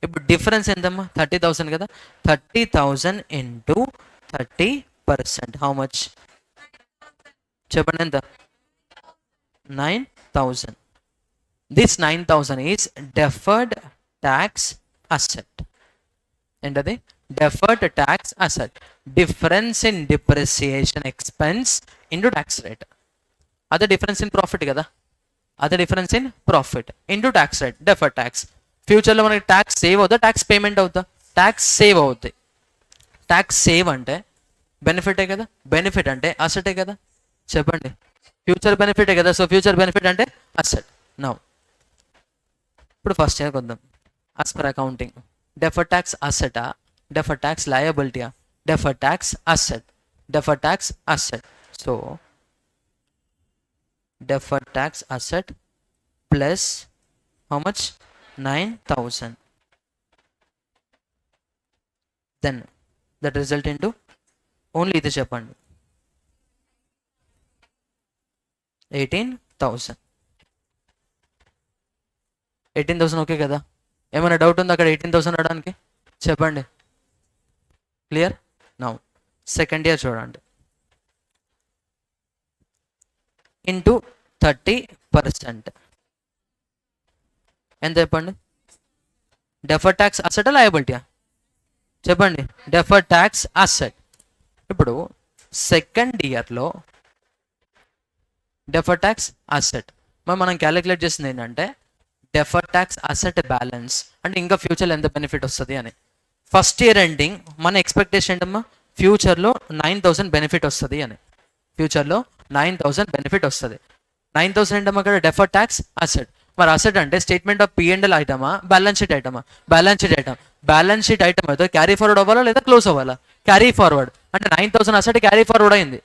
ఇప్పుడు డిఫరెన్స్ ఎంతమ్మా? 30,000 కదా. 30,000 ఇంటూ 30%, హౌ మచ్? చెప్పండి ఎంత? 9,000. This 9,000 is deferred tax asset. ఏంటది? deferred tax asset. Difference in depreciation expense into tax rate. అదే difference in profit కదా. అదే difference in profit into tax rate, deferred tax. ఫ్యూచర్లో మనకి ట్యాక్స్ సేవ్ అవుతా, tax payment అవుతా? ట్యాక్స్ సేవ్ అవుతాయి. Tax save అంటే బెనిఫిటే కదా. బెనిఫిట్ అంటే అసెటే కదా. చెప్పండి. ఫ్యూచర్ బెనిఫిటే కదా. సో ఫ్యూచర్ బెనిఫిట్ అంటే అసెట్. నౌ ఇప్పుడు ఫస్ట్ ఇయర్ వద్దాం. As per accounting deferred tax అసెటా, డెఫర్డ్ ట్యాక్స్ లయబిలిటీయా? Deferred tax asset. Deferred tax asset. So deferred tax asset plus how much? 9,000. Then that result into only ఇది చెప్పండి 18,000. 18,000 okay కదా? ఏమైనా doubt ఉందా అక్కడ 18,000 అవడానికి? చెప్పండి. క్లియర్? నౌ సెకండ్ ఇయర్ చూడండి. ఇంటూ 30%. ఎంత చెప్పండి? డెఫర్డ్ ట్యాక్స్ అసెట్ లయబిలిటీయా? చెప్పండి. Deferred tax asset. ఇప్పుడు సెకండ్ ఇయర్లో డెఫర్డ్ ట్యాక్స్ అసెట్ మనం క్యాలిక్యులేట్ చేసింది ఏంటంటే డెఫర్డ్ ట్యాక్స్ అసెట్ బ్యాలెన్స్, అంటే ఇంకా ఫ్యూచర్లో ఎంత బెనిఫిట్ వస్తుంది అని. ఫస్ట్ ఇయర్ ఎండింగ్ మన ఎక్స్పెక్టేషన్ ఏంటమ్మా? ఫ్యూచర్లో 9,000 బెనిఫిట్ వస్తుంది అని. ఫ్యూచర్లో 9,000 బెనిఫిట్ వస్తుంది. 9,000 ఏంటమ్మా? అక్కడ డెఫర్డ్ ట్యాక్స్ అసెట్. మరి అసెట్ అంటే స్టేట్మెంట్ ఆఫ్ P&L ఐటమా, బ్యాలెన్స్ షీట్ ఐటమా? Balance sheet item. Balance sheet item అయితే క్యారీ ఫార్వర్డ్ అవ్వాలా లేదా క్లోజ్ అవ్వాలా? Carry forward. అంటే 9,000 అసెట్ క్యారీ ఫార్వర్డ్ అయింది.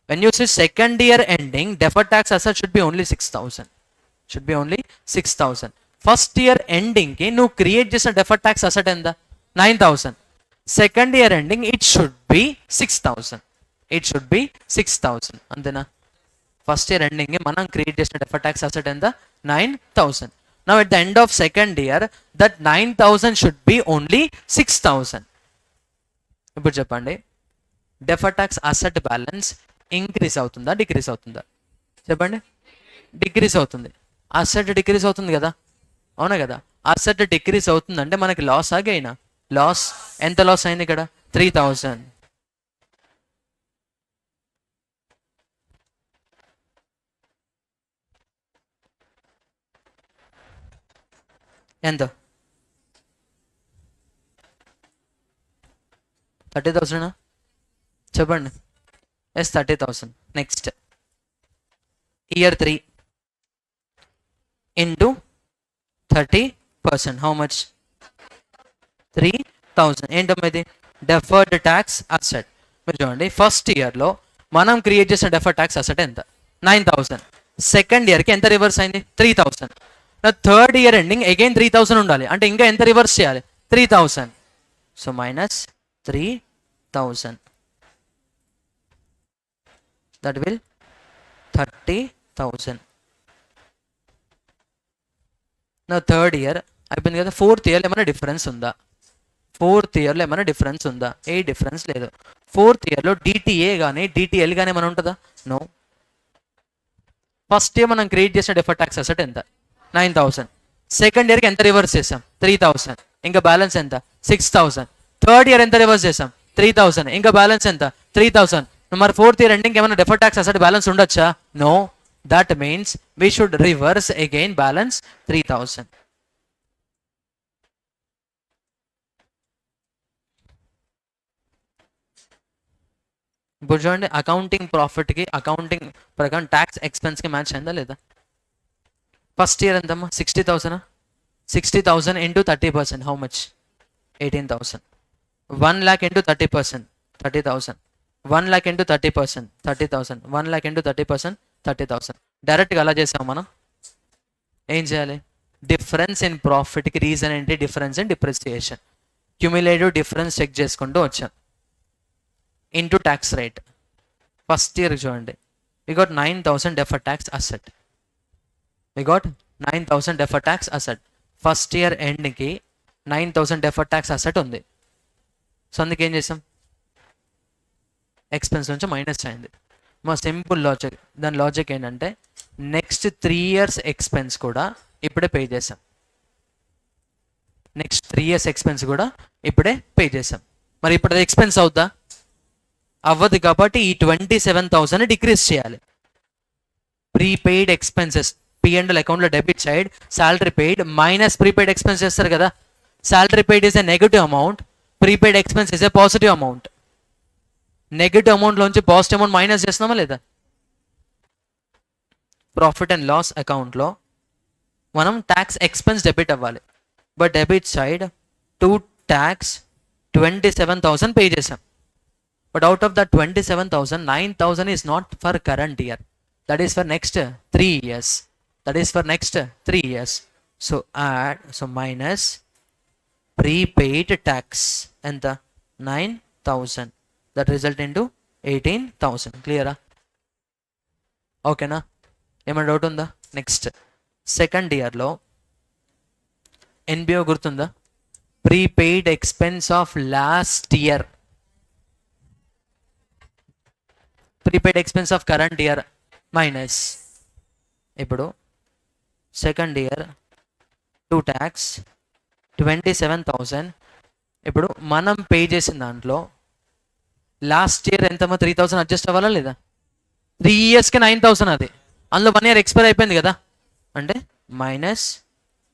When you see second year ending deferred tax asset should be only 6,000. Should be only 6,000. First year ఎండింగ్కి నువ్వు create చేసిన deferred tax asset ఎంత? 9,000. Second year ending it should be 6,000. It should be 6,000. అంతేనా? First year ending మనం create చేసిన deferred tax asset ఎంత? 9,000. Now at the end of second year that 9,000 should be only 6,000. ఇప్పుడు చెప్పండి, deferred tax asset balance increase అవుతుందా decrease అవుతుందా? చెప్పండి. Decrease అవుతుంది. అసెట్ డిక్రీజ్ అవుతుంది కదా, అవునా కదా? అసెట్ డిక్రీజ్ అవుతుందంటే మనకి లాస్ గెయినా? లాస్. ఎంత లాస్ అయింది ఇక్కడ? 3,000. ఎంత? 30,000. చెప్పండి. Yes, 30,000. Next year 3 into 30%. How much? 3,000. ఏంటమ్మా ఇది? Deferred tax asset. మీరు చూడండి, ఫస్ట్ ఇయర్లో మనం క్రియేట్ చేసిన డెఫర్డ్ ట్యాక్స్ అసెట్ ఎంత? 9,000. సెకండ్ ఇయర్కి ఎంత రివర్స్ అయింది? 3,000. థర్డ్ ఇయర్ ఎండింగ్ అగైన్ 3,000 ఉండాలి. అంటే ఇంకా ఎంత రివర్స్ చేయాలి? 3,000. So minus 3,000. That will 30,000. నా థర్డ్ ఇయర్ అయిపోయింది కదా. ఫోర్త్ ఇయర్లో ఏమైనా డిఫరెన్స్ ఉందా? ఫోర్త్ ఇయర్లో ఏమైనా డిఫరెన్స్ ఉందా? ఏ డిఫరెన్స్ లేదు. ఫోర్త్ ఇయర్లో డిటిఏ కానీ డిటిఎల్ కానీ ఏమైనా ఉంటుందా? నో. ఫస్ట్ ఇయర్ మనం క్రియేట్ చేసిన డెఫర్డ్ ట్యాక్స్ అసెట్ ఎంత? 9,000. సెకండ్ ఇయర్కి ఎంత రివర్స్ చేసాం? 3,000. ఇంకా బ్యాలెన్స్ ఎంత? 6,000. థర్డ్ ఇయర్ ఎంత రివర్స్ చేసాం? 3,000. ఇంకా బ్యాలెన్స్ ఎంత? 3,000. మరి ఫోర్త్ ఇయర్ ఎండింగ్ ఏమైనా డెఫర్డ్ ట్యాక్స్ అసెట్ బ్యాలెన్స్ ఉండొచ్చా? No. That means we should reverse again balance 3,000. ఇప్పుడు చూడండి, అకౌంటింగ్ ప్రాఫిట్కి అకౌంటింగ్ ప్రకారం ట్యాక్స్ ఎక్స్పెన్స్కి మ్యాచ్ అయిందా లేదా? ఫస్ట్ ఇయర్ ఎంతమ్మా? 60,000. 60,000 into 30%. How much? 18,000. 1 lakh into 30%. 30,000. 1 lakh into 30%. 30,000. 1 lakh into 30%. 30,000. డైరెక్ట్గా అలా చేసాం మనం. ఏం చేయాలి? డిఫరెన్స్ ఇన్ ప్రాఫిట్కి రీజన్ ఏంటి? Difference in depreciation. Cumulative difference check చేసుకుంటూ వచ్చాం. Into tax rate. First year చూడండి, we got 9,000 deferred tax asset. We got 9,000 deferred tax asset. First year ఎండ్కి 9,000 డెఫర్డ్ ట్యాక్స్ అసెట్ ఉంది. సో అందుకే ఏం చేసాం? ఎక్స్పెన్స్ నుంచి మైనస్ అయింది. మా సింపుల్ లాజిక్. దాని లాజిక్ ఏంటంటే నెక్స్ట్ 3 years ఎక్స్పెన్స్ కూడా ఇప్పుడే పే చేసాం. నెక్స్ట్ 3 years ఎక్స్పెన్స్ కూడా ఇప్పుడే పే చేసాం. మరి ఇప్పుడు అది ఎక్స్పెన్స్ అవుద్దా? అవ్వదు. కాబట్టి ఈ 27,000 డిక్రీజ్ చేయాలి. ప్రీపెయిడ్ ఎక్స్పెన్సెస్ P&L అకౌంట్లో debit side salary paid minus prepaid expense చేస్తారు కదా. Salary paid is a negative amount, prepaid expense is a positive amount. Negative అమౌంట్లోంచి పాజిటివ్ అమౌంట్ మైనస్ చేస్తున్నామా లేదా? ప్రాఫిట్ అండ్ లాస్ అకౌంట్లో మనం ట్యాక్స్ ఎక్స్పెన్స్ డెబిట్ అవ్వాలి. But debit side to tax 27,000 pay చేసాం. But out of that 27,000, 9,000 is not for current year. That is for next 3 years. That is for next 3 years. So add, so minus prepaid tax and the 9,000. That result into 18,000. Clear? Okay na? ఏమైనా doubt ఉందా? Next second ఇయర్లో NBO గుర్తుందా? Prepaid expense of last year, prepaid expense of current year minus. ఇప్పుడు second year to tax 27,000. ఇప్పుడు మనం pay చేసిన దాంట్లో last year ఎంతమో 3,000 adjust అవ్వాలా లేదా? 3 yearsకి 9,000 అది. అందులో 1 year ఎక్స్పైర్ అయిపోయింది కదా. అంటే minus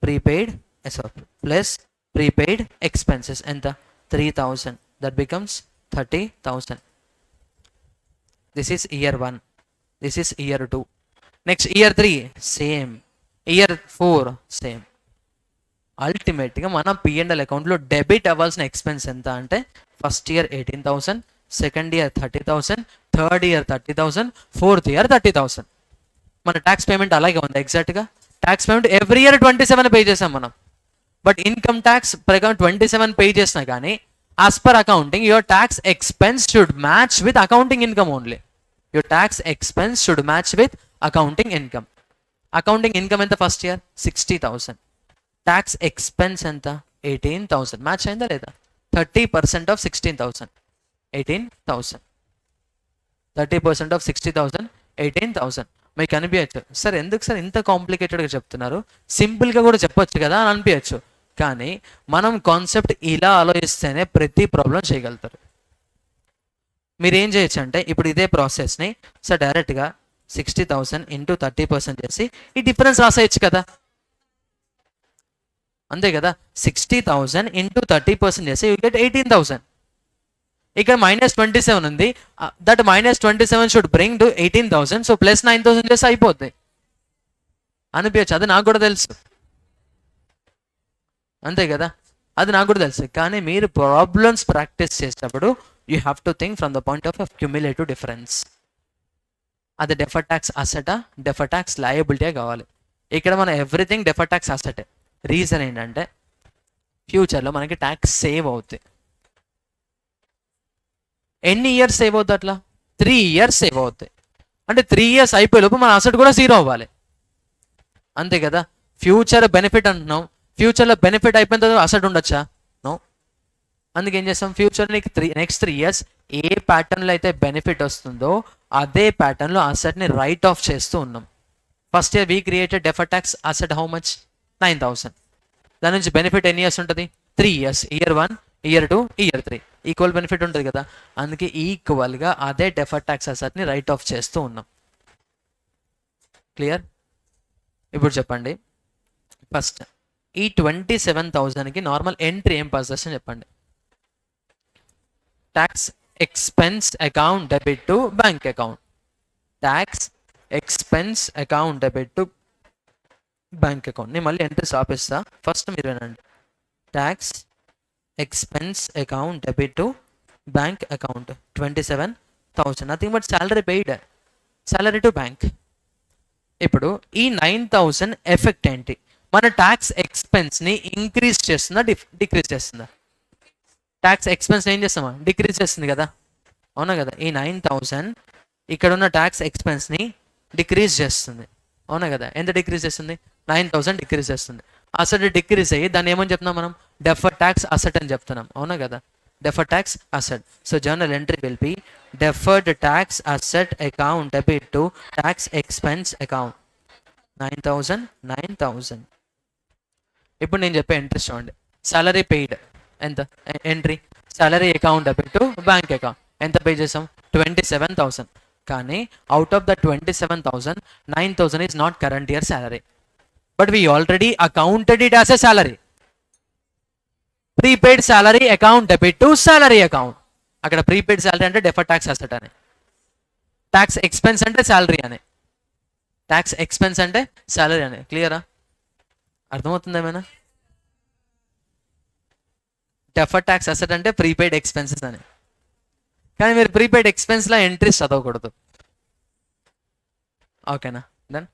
prepaid plus prepaid expenses ఎంత? 3,000. That becomes 30,000. This is year 1. This is year 2. Next year 3, same. Year 4 same. అల్టిమేట్గా మన పిఎండ్ఎల్ అకౌంట్లో డెబిట్ అవ్వాల్సిన ఎక్స్పెన్స్ ఎంత అంటే first year 18,000, second year 30,000, third year 30,000, fourth year 30,000. మన ట్యాక్స్ పేమెంట్ అలాగే ఉంది ఎగ్జాక్ట్గా. Tax payment every year 27 pay చేసాం మనం. బట్ ఇన్కమ్ ట్యాక్స్ ప్రకారం 27 పే చేసినా కానీ as per accounting your tax expense should match with accounting income only. Your tax expense should match with accounting income. Accounting income ఎంత first year 60,000, tax expense ఎంత 18,000. Match అయిందా లేదా? 30% of 16,000 18,000. 30% of 60,000 18,000. మీకు అనిపించచ్చు sir ఎందుకు sir ఇంత కాంప్లికేటెడ్గా చెప్తున్నారు, సింపుల్గా కూడా చెప్పొచ్చు కదా అని అనిపించచ్చు. కానీ మనం కాన్సెప్ట్ ఇలా ఆలోచిస్తేనే ప్రతి ప్రాబ్లం చేయగలుగుతారు. మీరు ఏం చేయొచ్చు అంటే ఇప్పుడు ఇదే ప్రాసెస్ని సార్ డైరెక్ట్గా 60,000 ఇంటూ 30% చేసి ఈ డిఫరెన్స్ రాసేయచ్చు కదా. అంతే కదా. 60,000 ఇంటూ 30% చేసి యూ గెట్ 18,000. ఇక్కడ -27 ఉంది, that -27 should bring to 18,000. So plus 9,000 చేస్తే అయిపోద్ది అనిపించచ్చు. అది నాకు కూడా తెలుసు, అంతే కదా, అది నాకు కూడా తెలుసు. కానీ మీరు ప్రాబ్లమ్స్ ప్రాక్టీస్ చేసేటప్పుడు you have to think from the point of cumulative difference. అది డెఫర్ ట్యాక్స్ అసెటా డెఫర్ ట్యాక్స్ లయబిలిటీ కావాలి. ఇక్కడ మన ఎవ్రీథింగ్ డెఫర్ ట్యాక్స్ అసెటే. రీజన్ ఏంటంటే ఫ్యూచర్లో మనకి ట్యాక్స్ సేవ్ అవుతుంది. ఎన్ని ఇయర్స్ సేవ్ అవుతుంది? అట్లా 3 ఇయర్స్ సేవ్ అవుతాయి. అంటే 3 ఇయర్స్ అయిపోయేలోపు మన అసెట్ కూడా జీరో అవ్వాలి, అంతే కదా. ఫ్యూచర్ బెనిఫిట్ అంటున్నాం, ఫ్యూచర్లో బెనిఫిట్ అయిపోయిన తర్వాత అసెట్ ఉండొచ్చా? నో. అందుకే ఏం చేస్తాం, ఫ్యూచర్ నెక్స్ట్ 3 ఇయర్స్ ఏ ప్యాటర్న్లో అయితే బెనిఫిట్ వస్తుందో అదే ప్యాటర్న్లో అసెట్ని రైట్ ఆఫ్ చేస్తూ ఉన్నాం. First year we created differ tax asset how much 9,000. దాని నుంచి బెనిఫిట్ ఎన్ని ఇయర్స్ ఉంటుంది? 3 years. Year 1, year 2, year 3 equal benefit ఉంటుంది కదా. అందుకే ఈక్వల్గా అదే డెఫర్ ట్యాక్స్ అసెట్ని రైట్ ఆఫ్ చేస్తూ ఉన్నాం. క్లియర్? ఇప్పుడు చెప్పండి, ఫస్ట్ ఈ 27,000కి నార్మల్ ఎంట్రీ ఏం పాస్ చేస్తాను చెప్పండి. Tax expense account debit to bank account. Tax expense account debit to bank account. నేను మళ్ళీ ఎంట్రీస్ ఆపిస్తా, ఫస్ట్ మీరు వినండి. Tax expense account debit to bank account 27,000, nothing but salary paid, salary to bank. ఇప్పుడు ఈ 9,000 effect ఏంటి? మన tax ఎక్స్పెన్స్ని increase చేస్తుందా decrease చేస్తుందా? ట్యాక్స్ ఎక్స్పెన్స్ ఏం చేస్తామా? డిక్రీజ్ చేస్తుంది కదా, అవునా కదా. ఈ 9,000 ఇక్కడ ఉన్న ట్యాక్స్ ఎక్స్పెన్స్ని డిక్రీజ్ చేస్తుంది, అవునా కదా. ఎంత డిక్రీజ్ చేస్తుంది? 9,000 డిక్రీజ్ చేస్తుంది. అసెట్ డిక్రీజ్ అయ్యి దాన్ని ఏమని చెప్తున్నాం మనం? డెఫర్ ట్యాక్స్ అసెట్ అని చెప్తున్నాం, అవునా కదా. Defer tax asset. So journal entry will be deferred tax asset account debit to tax expense account 9,000. ఇప్పుడు నేను చెప్పే ఎంట్రీస్ చూడండి. సాలరీ పెయిడ్ ఎంత? Entry salary account debit to bank account ఎంత పే చేసాం? 27,000. కానీ out of the 27,000 9,000 is not current year salary, but we already accounted it as a salary. Prepaid salary account debit to salary account. అక్కడ prepaid salary అంటే differ tax asset అని, tax expense అంటే salary అని, tax expense అంటే salary అని. క్లియరా? అర్థమవుతుంది ఏమైనా? డెఫర్ ట్యాక్స్ అసెట్ అంటే ప్రీపెయిడ్ ఎక్స్పెన్సెస్ అని. కానీ మీరు ప్రీపెయిడ్ ఎక్స్పెన్స్లో ఎంట్రీస్ చదవకూడదు, ఓకేనా. దెన్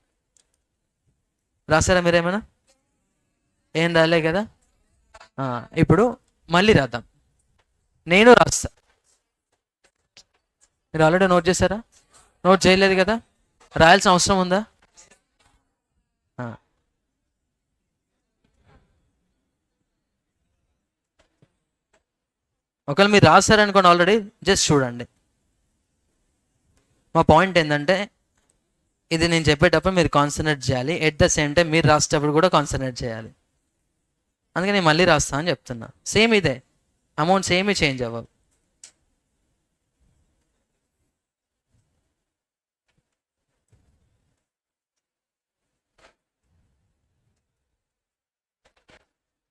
రాసారా మీరేమైనా? ఏం రాలే కదా. ఇప్పుడు మళ్ళీ రాద్దాం, నేను రాస్తా. మీరు ఆల్రెడీ నోట్ చేశారా? నోట్ చేయలేదు కదా, రాయాల్సిన అవసరం ఉందా? ఒకవేళ మీరు రాస్తారనుకోండి ఆల్రెడీ, జస్ట్ చూడండి. మా పాయింట్ ఏంటంటే ఇది నేను చెప్పేటప్పుడు మీరు కాన్సన్ట్రేట్ చేయాలి, ఎట్ ద సేమ్ టైం మీరు రాసేటప్పుడు కూడా కాన్సన్ట్రేట్ చేయాలి. అందుకే నేను మళ్ళీ రాస్తా అని చెప్తున్నా. సేమ్ ఇదే అమౌంట్స్ ఏమీ చేంజ్ అవ్వవు.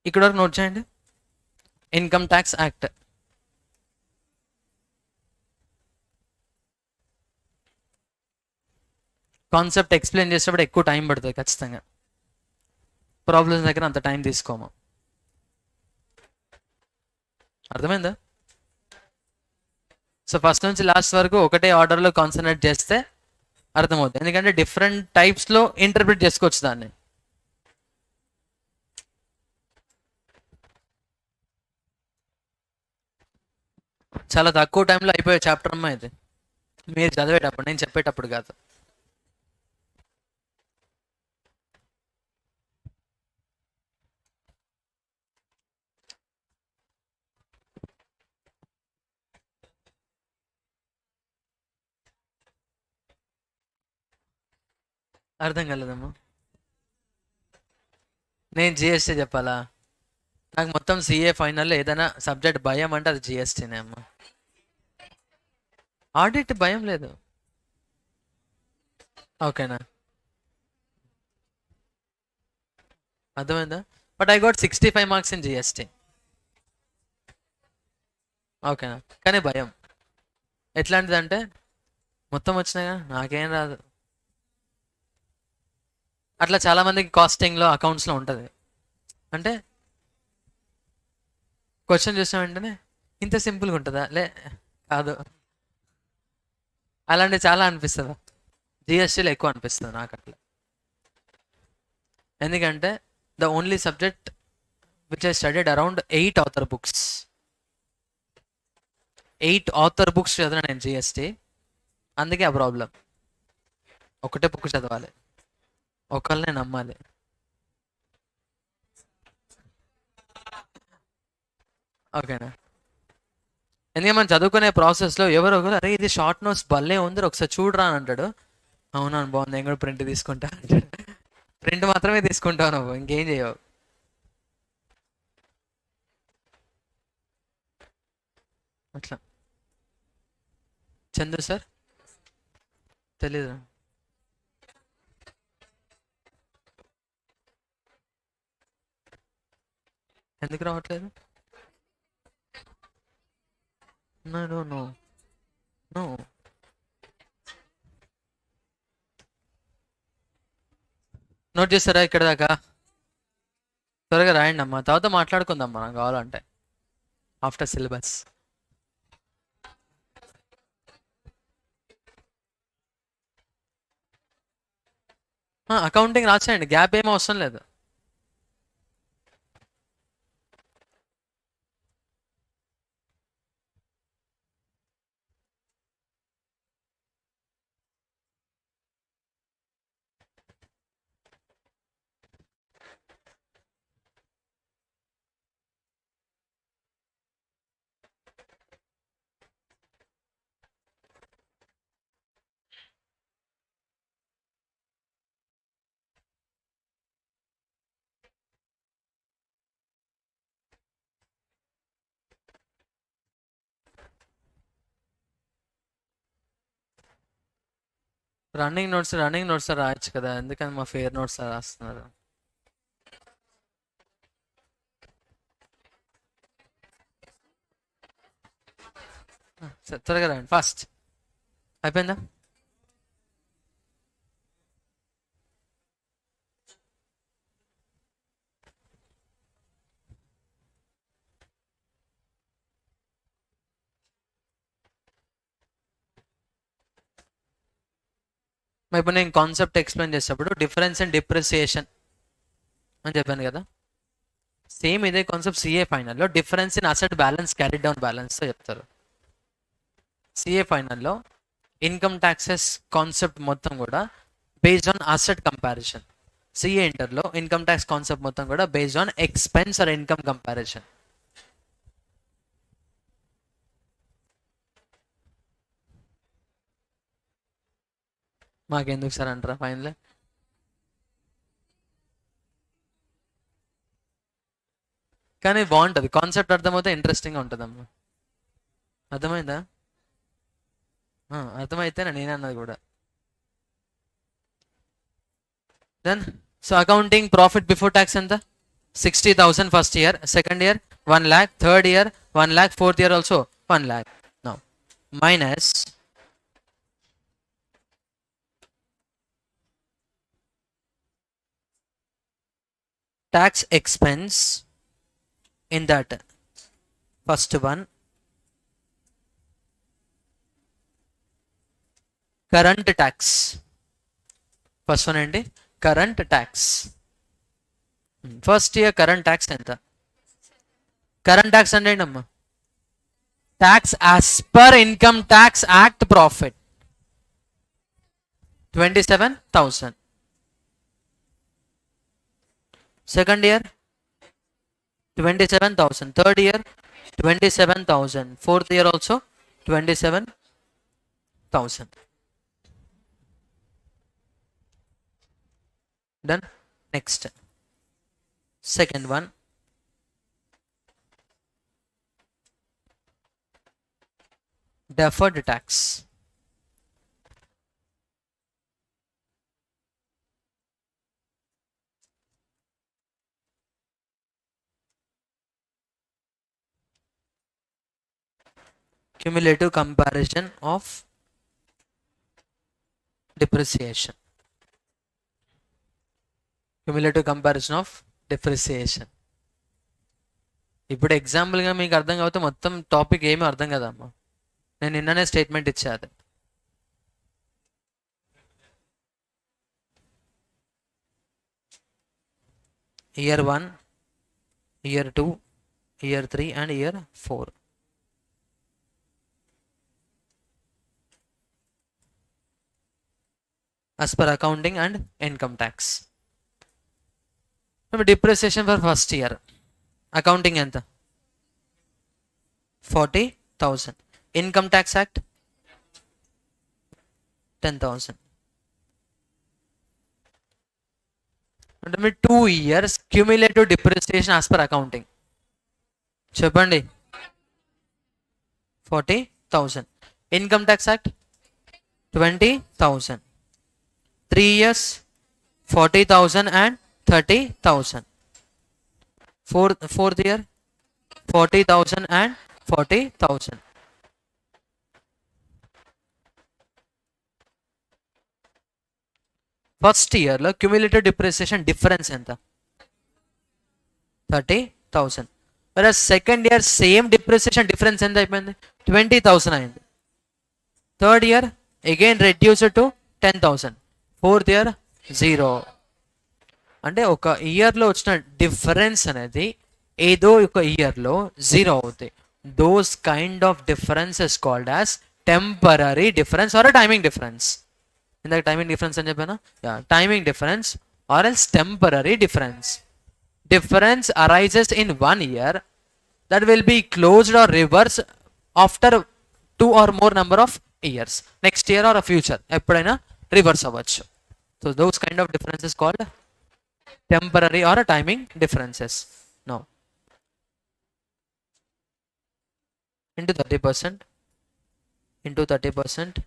ఇక్కడ వరకు నోట్ చేయండి. Income tax act, concept explain చేసేటప్పుడు ఎక్కువ టైం పడుతుంది ఖచ్చితంగా. ప్రాబ్లమ్స్ దగ్గర అంత టైం తీసుకోము. అర్థమైందా? సో ఫస్ట్ నుంచి లాస్ట్ వరకు ఒకటే ఆర్డర్లో కాన్సన్ట్రేట్ చేస్తే అర్థమవుతుంది. ఎందుకంటే డిఫరెంట్ టైప్స్లో ఇంటర్ప్రిట్ చేసుకోవచ్చు దాన్ని. చాలా తక్కువ టైంలో అయిపోయే చాప్టర్ అమ్మా ఇది. మీరు చదివేటప్పుడు, నేను చెప్పేటప్పుడు కాదు. అర్థం కాలేదమ్మా. నేను జిఎస్టీ చెప్పాలా? నాకు మొత్తం సిఏ ఫైనల్లో ఏదైనా సబ్జెక్ట్ భయం అంటే అది జిఎస్టీనే అమ్మా. ఆడిట్ భయం లేదు. ఓకేనా? అర్థమైందా? But I got 65 marks in GST. ఓకేనా? కానీ భయం ఎట్లాంటిదంటే మొత్తం వచ్చినాయా నాకేం రాదు. అట్లా చాలా మందికి కాస్టింగ్లో అకౌంట్స్లో ఉంటుంది. అంటే క్వశ్చన్ చూసిన వెంటనే ఇంత సింపుల్గా ఉంటుందా? కాదు. అలాంటివి చాలా అనిపిస్తుంది. జిఎస్టీలో ఎక్కువ అనిపిస్తుంది నాకు అట్లా. ఎందుకంటే the only subject which I studied around 8 author books. 8 author books చదివిన నేను జిఎస్టీ. అందుకే ఆ ప్రాబ్లం. ఒకటే బుక్ చదవాలి, ఒకళ్ళనే నమ్మాలి. ఓకేనా? ఎందుకంటే మనం చదువుకునే ప్రాసెస్లో ఎవరో ఒకరు అరే ఇది షార్ట్ నోట్స్ భలే ఉంది ఒకసారి చూడరా అని అంటాడు. అవునా బాగుంది, నేను కూడా ప్రింట్ తీసుకుంటా అంటాడు. ప్రింట్ మాత్రమే తీసుకుంటావు నువ్వు, ఇంకేం చేయవు. అట్లా. చందు సార్ తెలీదు. ఎందుకు రావట్లేదు? No no no no. Note చేస్తారా ఇక్కడ దాకా? త్వరగా రాయండి అమ్మా, తర్వాత మాట్లాడుకుందాం మనం కావాలంటే ఆఫ్టర్ సిలబస్. అకౌంటింగ్ రాసేయండి, గ్యాప్ ఏమీ అవసరం లేదు. రన్నింగ్ నోట్స్ రాయొచ్చు కదా, ఎందుకని మా ఫేర్ నోట్స్ రాస్తున్నారు? త్వరగా రాయండి, ఫాస్ట్. అయిపోయిందా? ఇప్పుడు నేను కాన్సెప్ట్ ఎక్స్ప్లెయిన్ చేసేటప్పుడు డిఫరెన్స్ అండ్ డిప్రిసియేషన్ అని చెప్పాను కదా, సేమ్ ఇదే కాన్సెప్ట్ సిఏ ఫైనల్లో difference in asset balance carry down బ్యాలెన్స్తో చెప్తారు. సిఏ ఫైనల్లో ఇన్కమ్ ట్యాక్సెస్ కాన్సెప్ట్ మొత్తం కూడా based on asset comparison. CA ఇంటర్లో ఇన్కమ్ ట్యాక్స్ కాన్సెప్ట్ మొత్తం కూడా based on expense or income comparison. మాకెందుకు సార్ అంటారా ఫైనల్? కానీ బాగుంటుంది కాన్సెప్ట్, అర్థమైతే ఇంట్రెస్టింగ్గా ఉంటుంది అమ్మా. అర్థమైందా? అర్థమైతేనే నేను అన్నది కూడా. Then so accounting profit before tax ఎంత? 60,000 first year, second year 1 lakh, third year 1 lakh, fourth year also 1 lakh. No minus tax expense in that first one, current tax. First one ఏంటి? Current tax. First year current tax ఎంత? Current tax అంటే ఏంటమ్మా? Tax as per income tax act profit 27,000. Second year 27,000. Third year 27,000. Fourth year also 27,000. Done. Next, second one, deferred tax. Cumulative comparison of depreciation. Cumulative comparison of depreciation. ఇప్పుడు ఎగ్జాంపుల్గా మీకు అర్థం కాకపోతే మొత్తం topic ఏమీ అర్థం కదమ్మా. నేను నిన్ననే స్టేట్మెంట్ ఇచ్చాను. Year 1, year 2, year 3 and year 4. as per accounting and income tax. Depreciation for first year accounting ఎంత? 40,000. Income tax act 10,000. అంటే మీరు 2 years cumulative depreciation as per accounting చెప్పండి. 40,000. Income tax act 20,000. 3 years 40,000 and 30,000. Fourth year 40,000 and 40,000. First ఇయర్లో cumulative depreciation difference ఎంత? 30,000. మరి second year same depreciation difference ఎంత అయిపోయింది? 20,000 అయింది. Third year again reduced to 10,000. Fourth year 0. అంటే ఒక ఇయర్లో వచ్చిన డిఫరెన్స్ అనేది ఏదో ఒక ఇయర్లో 0 అవుతాయి. Those kind of difference is called as temporary difference or timing difference. ఇందాక టైమింగ్ డిఫరెన్స్ అని చెప్పానా? Timing difference or else temporary difference. Difference arises in 1 year that will be closed or reversed after 2 or more number of years. Next year or a future ఎప్పుడైనా reverse అవ్వచ్చు. So those kind of differences called temporary or timing differences. Now into 30% into 30%,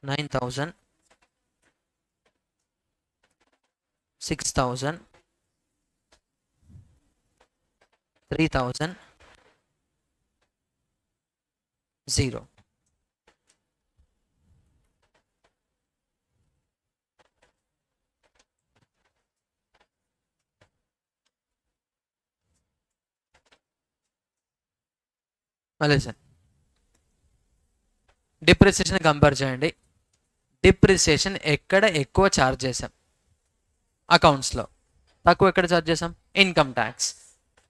9,000, 6,000, 3,000, 0. Listen, depreciation compare చేయండి. Depreciation ఎక్కడ ఎక్కువ charge చేసాం? అకౌంట్స్లో. తక్కువ ఎక్కడ charge చేసాం? Income tax.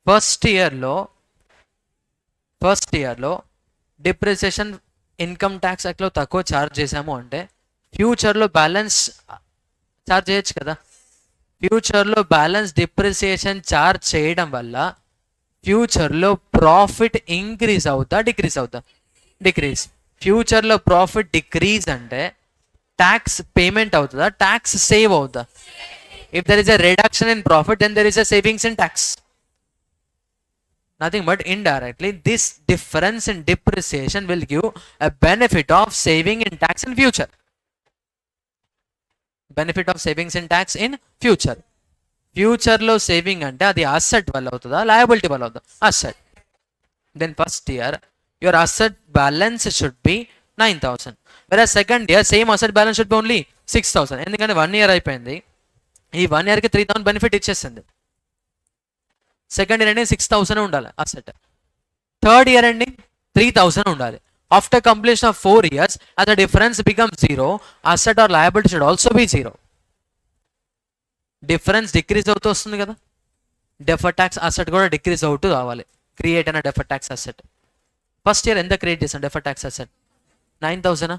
First ఇయర్లో డిప్రిసియేషన్ ఇన్కమ్ ట్యాక్స్ యాక్ట్లో తక్కువ ఛార్జ్ చేసాము అంటే ఫ్యూచర్లో బ్యాలెన్స్ ఛార్జ్ చేయొచ్చు కదా. ఫ్యూచర్లో బ్యాలెన్స్ డిప్రిసియేషన్ ఛార్జ్ చేయడం వల్ల ఫ్యూచర్లో ప్రాఫిట్ ఇంక్రీజ్ అవుతా డిక్రీజ్ అవుతా? డిక్రీజ్. ఫ్యూచర్లో ప్రాఫిట్ డిక్రీజ్ అంటే ట్యాక్స్ పేమెంట్ అవుతుందా? ట్యాక్స్ సేవ్ అవుతా? If there is a reduction in profit then there is a savings in tax. Nothing but indirectly this difference in depreciation will give a benefit of saving in tax in future. Benefit of savings in tax in future. Future lo saving ante adi asset valla avutada liability valla avutada? Asset. Then first year your asset balance should be 9,000. Whereas second year same asset balance should be only 6,000. ఎందుకంటే 1 year అయిపోయింది, ఈ 1 yearకి 3,000 benefit ఇచ్చేస్తుంది. Second year అనేది 6,000 ఉండాలి asset, third year ending 3,000 ఉండాలి. After completion of 4 years as the difference becomes 0, asset or liability should also be 0. Difference decrease అవుతూ వస్తుంది కదా, డెఫర్ ట్యాక్స్ అసెట్ కూడా డిక్రీజ్ అవుతూ రావాలి. క్రియేట్ అయిన defer tax asset first year ఎంత క్రియేట్ చేసాం డెఫర్ ట్యాక్స్ అసెట్? 9,000.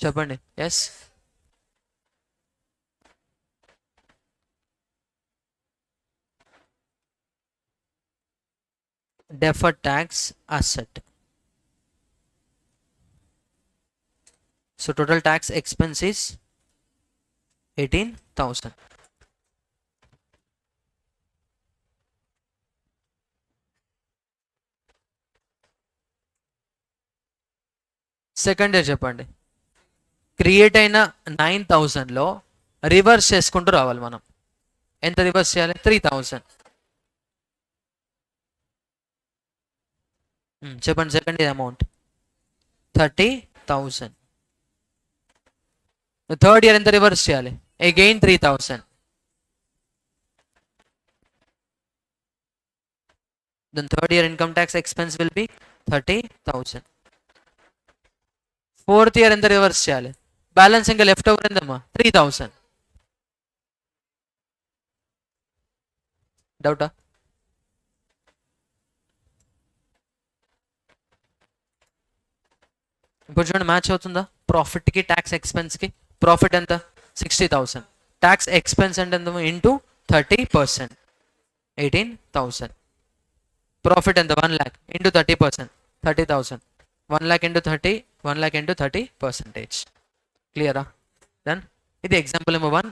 చెప్పండి. Yes, deferred tax asset. So total tax expense is 18,000. Second year చెప్పండి. క్రియేట్ అయిన 9,000లో రివర్స్ చేసుకుంటూ రావాలి మనం. ఎంత రివర్స్ చేయాలి? 3,000. చెప్పండి. Second year amount 30,000. Third year ఎంత రివర్స్ చేయాలి? Again 3,000. Then third year income tax expense will be 30,000. Fourth year ఎంత రివర్స్ చేయాలి? బ్యాలెన్స్ ఇంకా లెఫ్ట్ ఓవర్ ఎంతమ్మా? 3,000. డౌటా? ఇప్పుడు చూడండి, మ్యాచ్ అవుతుందా? ప్రాఫిట్కి ట్యాక్స్ ఎక్స్పెన్స్కి. ప్రాఫిట్ ఎంత? 60,000. ట్యాక్స్ ఎక్స్పెన్స్ అంటే ఎంత? ఇంటూ 30%, 18,000. ప్రాఫిట్ ఎంత? 1 lakh into 30%, 30,000. 1 lakh into 30, 1 lakh into 30%. క్లియరా? దెన్ ఇది example number 1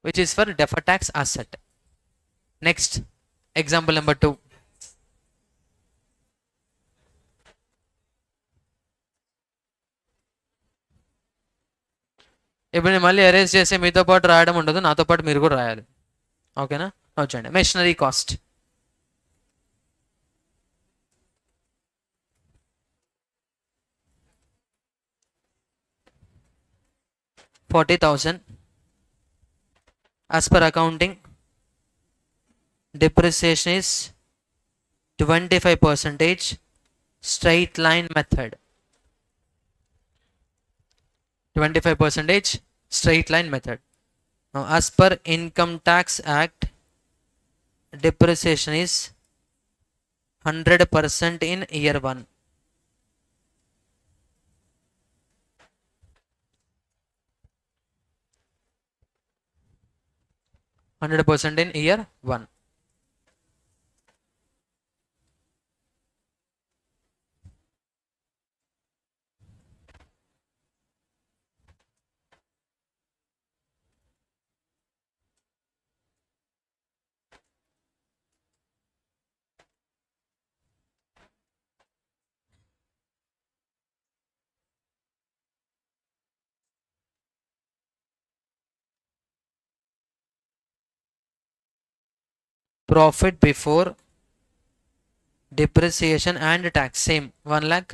which is for defer tax asset. Next example number 2. ఇప్పుడు నేను మళ్ళీ అరేంజ్ చేసి మీతో పాటు రాయడం ఉండదు, నాతో పాటు మీరు కూడా రాయాలి. ఓకేనా? వచ్చండి. Machinery cost. $40,000. As per accounting, depreciation is 25%, straight line method. 25% straight line method. Now, as per Income Tax Act, depreciation is 100% in year 1. $100% in year 1. Profit before depreciation and tax same 1 lakh.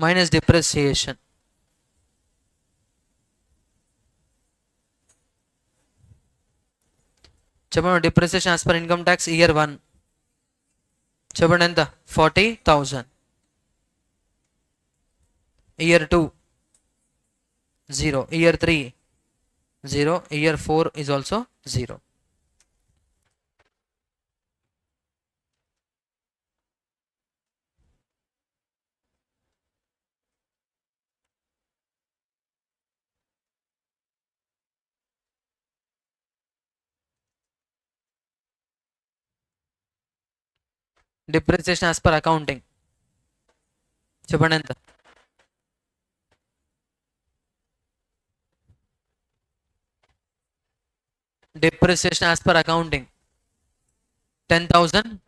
Minus depreciation. చెప్పండి. Depreciation as per income tax year 1 చెప్పండి ఎంత? 40,000. Year 2 0, year 3 0, year 4 is also 0. Depreciation as per accounting చెప్పండి ఎంత? depreciation as per accounting 10,000.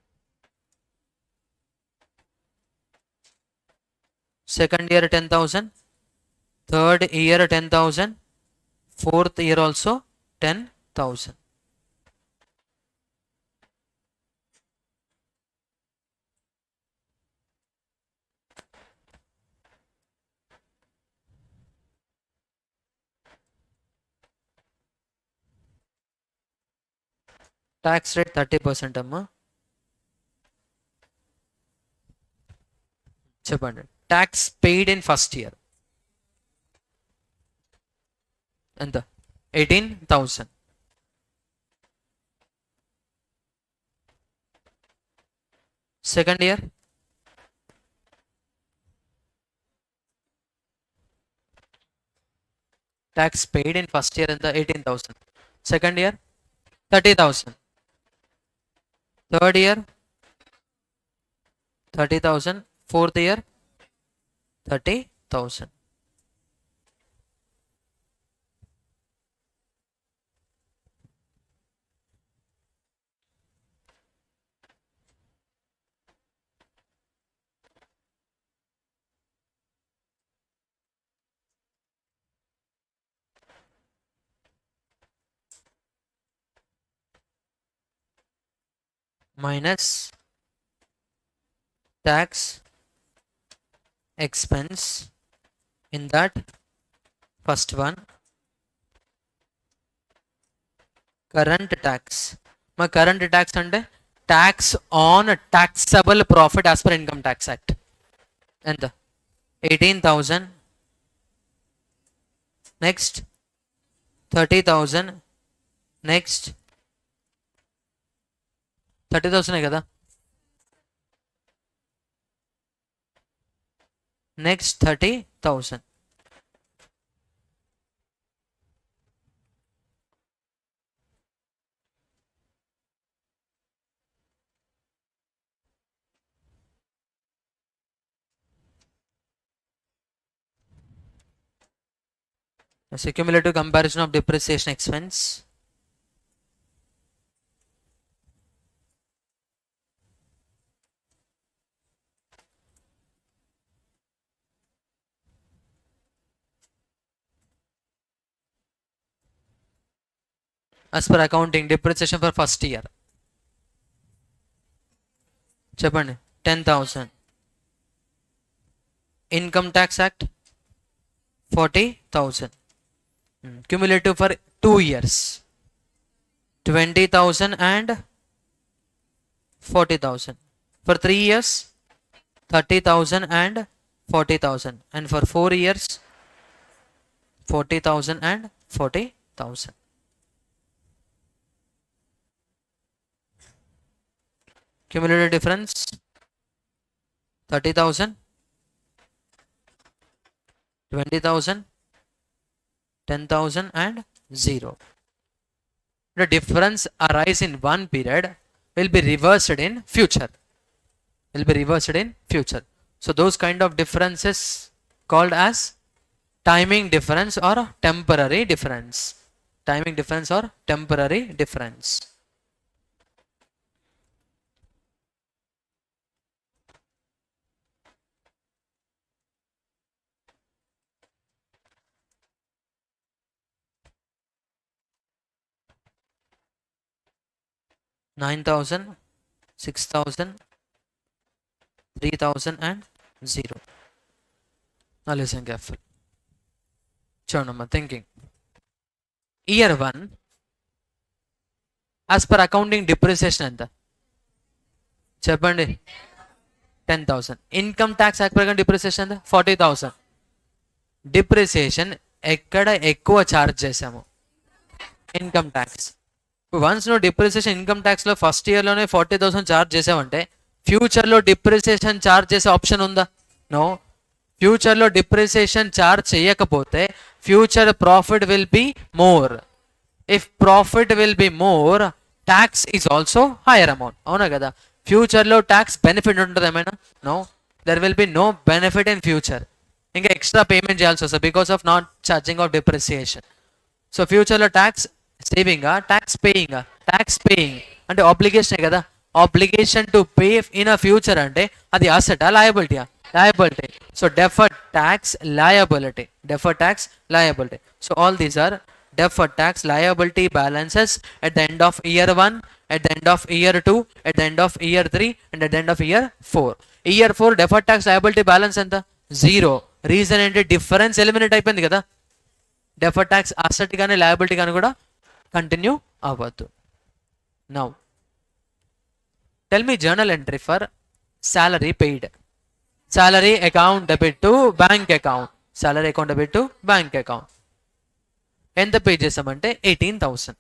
Second year 10,000. Third year 10,000. Fourth year also 10,000. Tax rate 30% అమ్మా. చెప్పండి. Tax paid in first year ఎంత? 18,000. Second year tax paid in first year ఎంత? 18,000. Second year 30,000. Third year 30,000. Fourth year 30,000. minus tax expense in that first one, current tax. My current tax అంటే tax on taxable profit as per income tax act ఎంత? 18,000. next 30,000. next 30,000 కదా. Next 30,000. As a cumulative comparison of depreciation expense. As per accounting, depreciation for first year చెప్పండి 10,000. Income Tax Act 40,000. Cumulative for 2 years 20,000 and 40,000. For 3 years 30,000 and 40,000. And for 4 years 40,000 and 40,000. Cumulative difference 30,000, 20,000, 10,000 and 0. The difference arise in one period will be reversed in future. So those kind of differences called as timing difference or temporary difference. 9,000, 6,000, 3,000 and 0. Now listen carefully. Chonama thinking. Year 1 as per accounting depreciation ఎంత? చెప్పండి. 10,000. Income tax act ప్రకారం depreciation ఎంత? 40,000. Depreciation ఎక్కడ ఎక్కువ charge చేసాము? Income tax. Once నువ్వు depreciation income tax లో first year లోనే 40,000 చార్జ్ చేసావంటే ఫ్యూచర్ లో డిప్రిసియేషన్ చార్జ్ చేసే ఆప్షన్ ఉందా? నో. ఫ్యూచర్ లో డిప్రిసియేషన్ చార్జ్ చేయకపోతే future profit will be more. If profit will be more, tax is also higher amount. అవునా కదా? ఫ్యూచర్ లో ట్యాక్స్ బెనిఫిట్ ఉంటుంది ఏమైనా? No, there will be no benefit in future. ఇంకా extra payment చేయాల్సి వస్తుంది because of not charging of depreciation. So ఫ్యూచర్లో tax saving tax paying tax paying అంటే ఆబ్లిగేషన్ కదా. Obligation to pay in a future అంటే అది అసెటా లయబిలిటీయా? Liability. So deferred tax liability, deferred tax liability. So all these are deferred tax liability balances at the end of year 1, at the end of year 2, at the end of year 3 and at the end of year 4. Year 4 deferred tax liability balance ఎంత? 0. Reason ఏంటి? Difference eliminate అయిపోయింది కదా. Deferred tax asset కానీ liability కానీ కూడా continue అవ్వద్దు. Now tell me journal entry for salary paid. Salary account debit to bank account. Salary account debit to bank account. ఎంత pay చేసామంటే 18,000.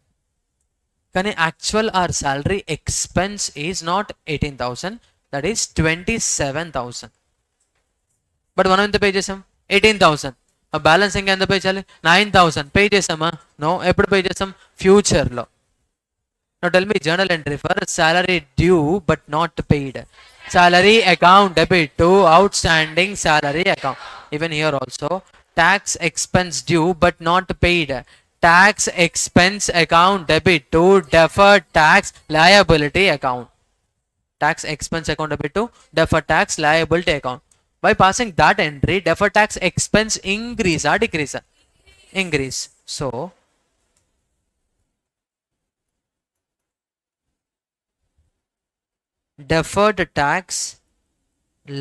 కానీ actual or salary expense is not 18,000, that is 27,000. But మనం ఎంత pay చేసాం? 18,000. ఆ balance ఇంకా ఎంత pay చేయాలి? 9,000 పే చేసామా? నో. ఎప్పుడు పే చేసాం? ఫ్యూచర్లో. Now tell me journal entry for salary due but not paid. Salary account debit to outstanding salary account. Even here also tax expense due but not paid. Tax expense account debit to deferred tax liability account. Tax expense account debit to deferred tax liability account. By passing that entry, deferred tax expense increase or decrease? Increase. So deferred tax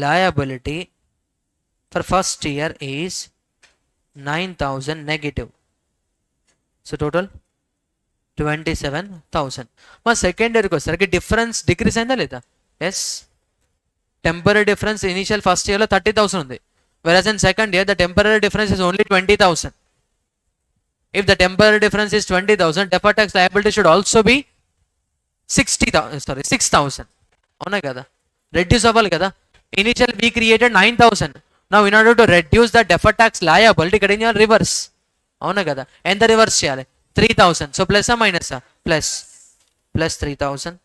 liability for first year is 9,000 negative. So total 27,000. మా second ఇయర్కి వచ్చేసరికి difference decrease అయిందా లేదా? Yes. Temporary difference initial first ఇయర్లో 30,000 ఉంది. whereas in second year the temporary difference is only 20,000. If the temporary difference is 20,000, deferred tax liability should also be 6,000. అవునా కదా? Reduce అవ్వాలి కదా. Initial we created 9,000. Now in order to reduce the deferred tax liability ఇక్కడ ఏం చేయాలి? Reverse. అవునా కదా? ఎంత రివర్స్ చేయాలి? 3,000. So plus minus? Plus 3,000.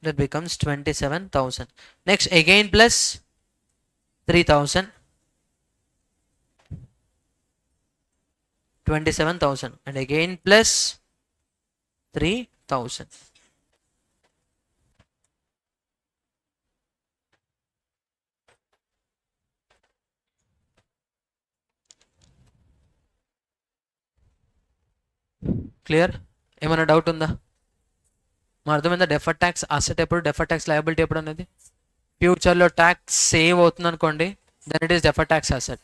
that becomes 27,000. Next again plus 3,000. 27,000 and again plus 3,000. Clear? ఏమైనా డౌట్ ఉందా? మా అర్థమైందా? డెఫర్డ్ ట్యాక్స్ అసెట్ ఎప్పుడు, డెఫర్డ్ ట్యాక్స్ లయబిలిటీ ఎప్పుడు అనేది? ఫ్యూచర్లో ట్యాక్స్ సేవ్ అవుతుంది అనుకోండి, then it is deferred tax asset.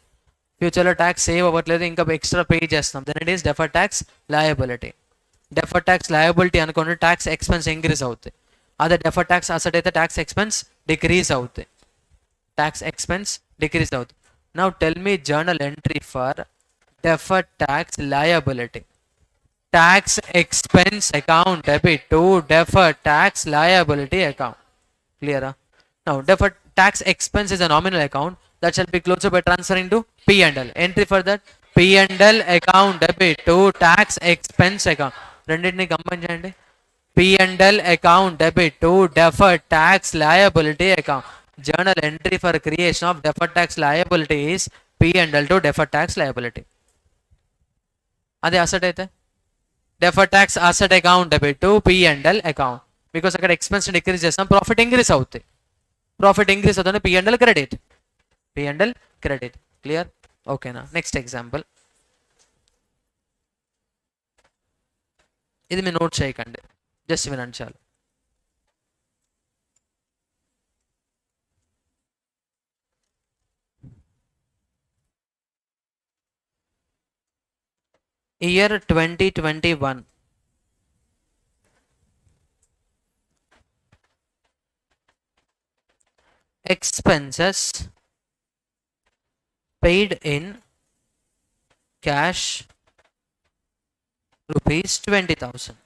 ఫ్యూచర్లో ట్యాక్స్ సేవ్ అవ్వట్లేదు, ఇంకా ఎక్స్ట్రా పే చేస్తాం, then it is deferred tax liability. Deferred tax liability అనుకోండి, ట్యాక్స్ ఎక్స్పెన్స్ ఇంక్రీజ్ అవుతాయి. అదే డెఫర్డ్ ట్యాక్స్ అసెట్ అయితే ట్యాక్స్ ఎక్స్పెన్స్ డిక్రీజ్ అవుతాయి. ట్యాక్స్ ఎక్స్పెన్స్ డిక్రీజ్ అవుతుంది. Now tell me journal entry for deferred tax liability. Tax expense account debit to deferred tax liability account. Clear? Now deferred tax expense is a nominal account that shall be closed by transferring to P&L. Entry for that P&L account debit to tax expense account. రెండింటిని combine చేయండి. P&L account debit to deferred tax liability account. Journal entry for creation of deferred tax liability is P&L to deferred tax liability. అదే asset అయితే deferred tax asset account debit to P&L account. Because అక్కడ expense decrease చేస్తాం, profit increase అవుతాయి. Profit increase అవుతుంది, P&L credit. P&L credit. Clear? ఓకేనా? Next example. ఇది మీరు note చేయకండి, జస్ట్ వినండి చాలు. Year 2021. Expenses paid in cash rupees 20,000.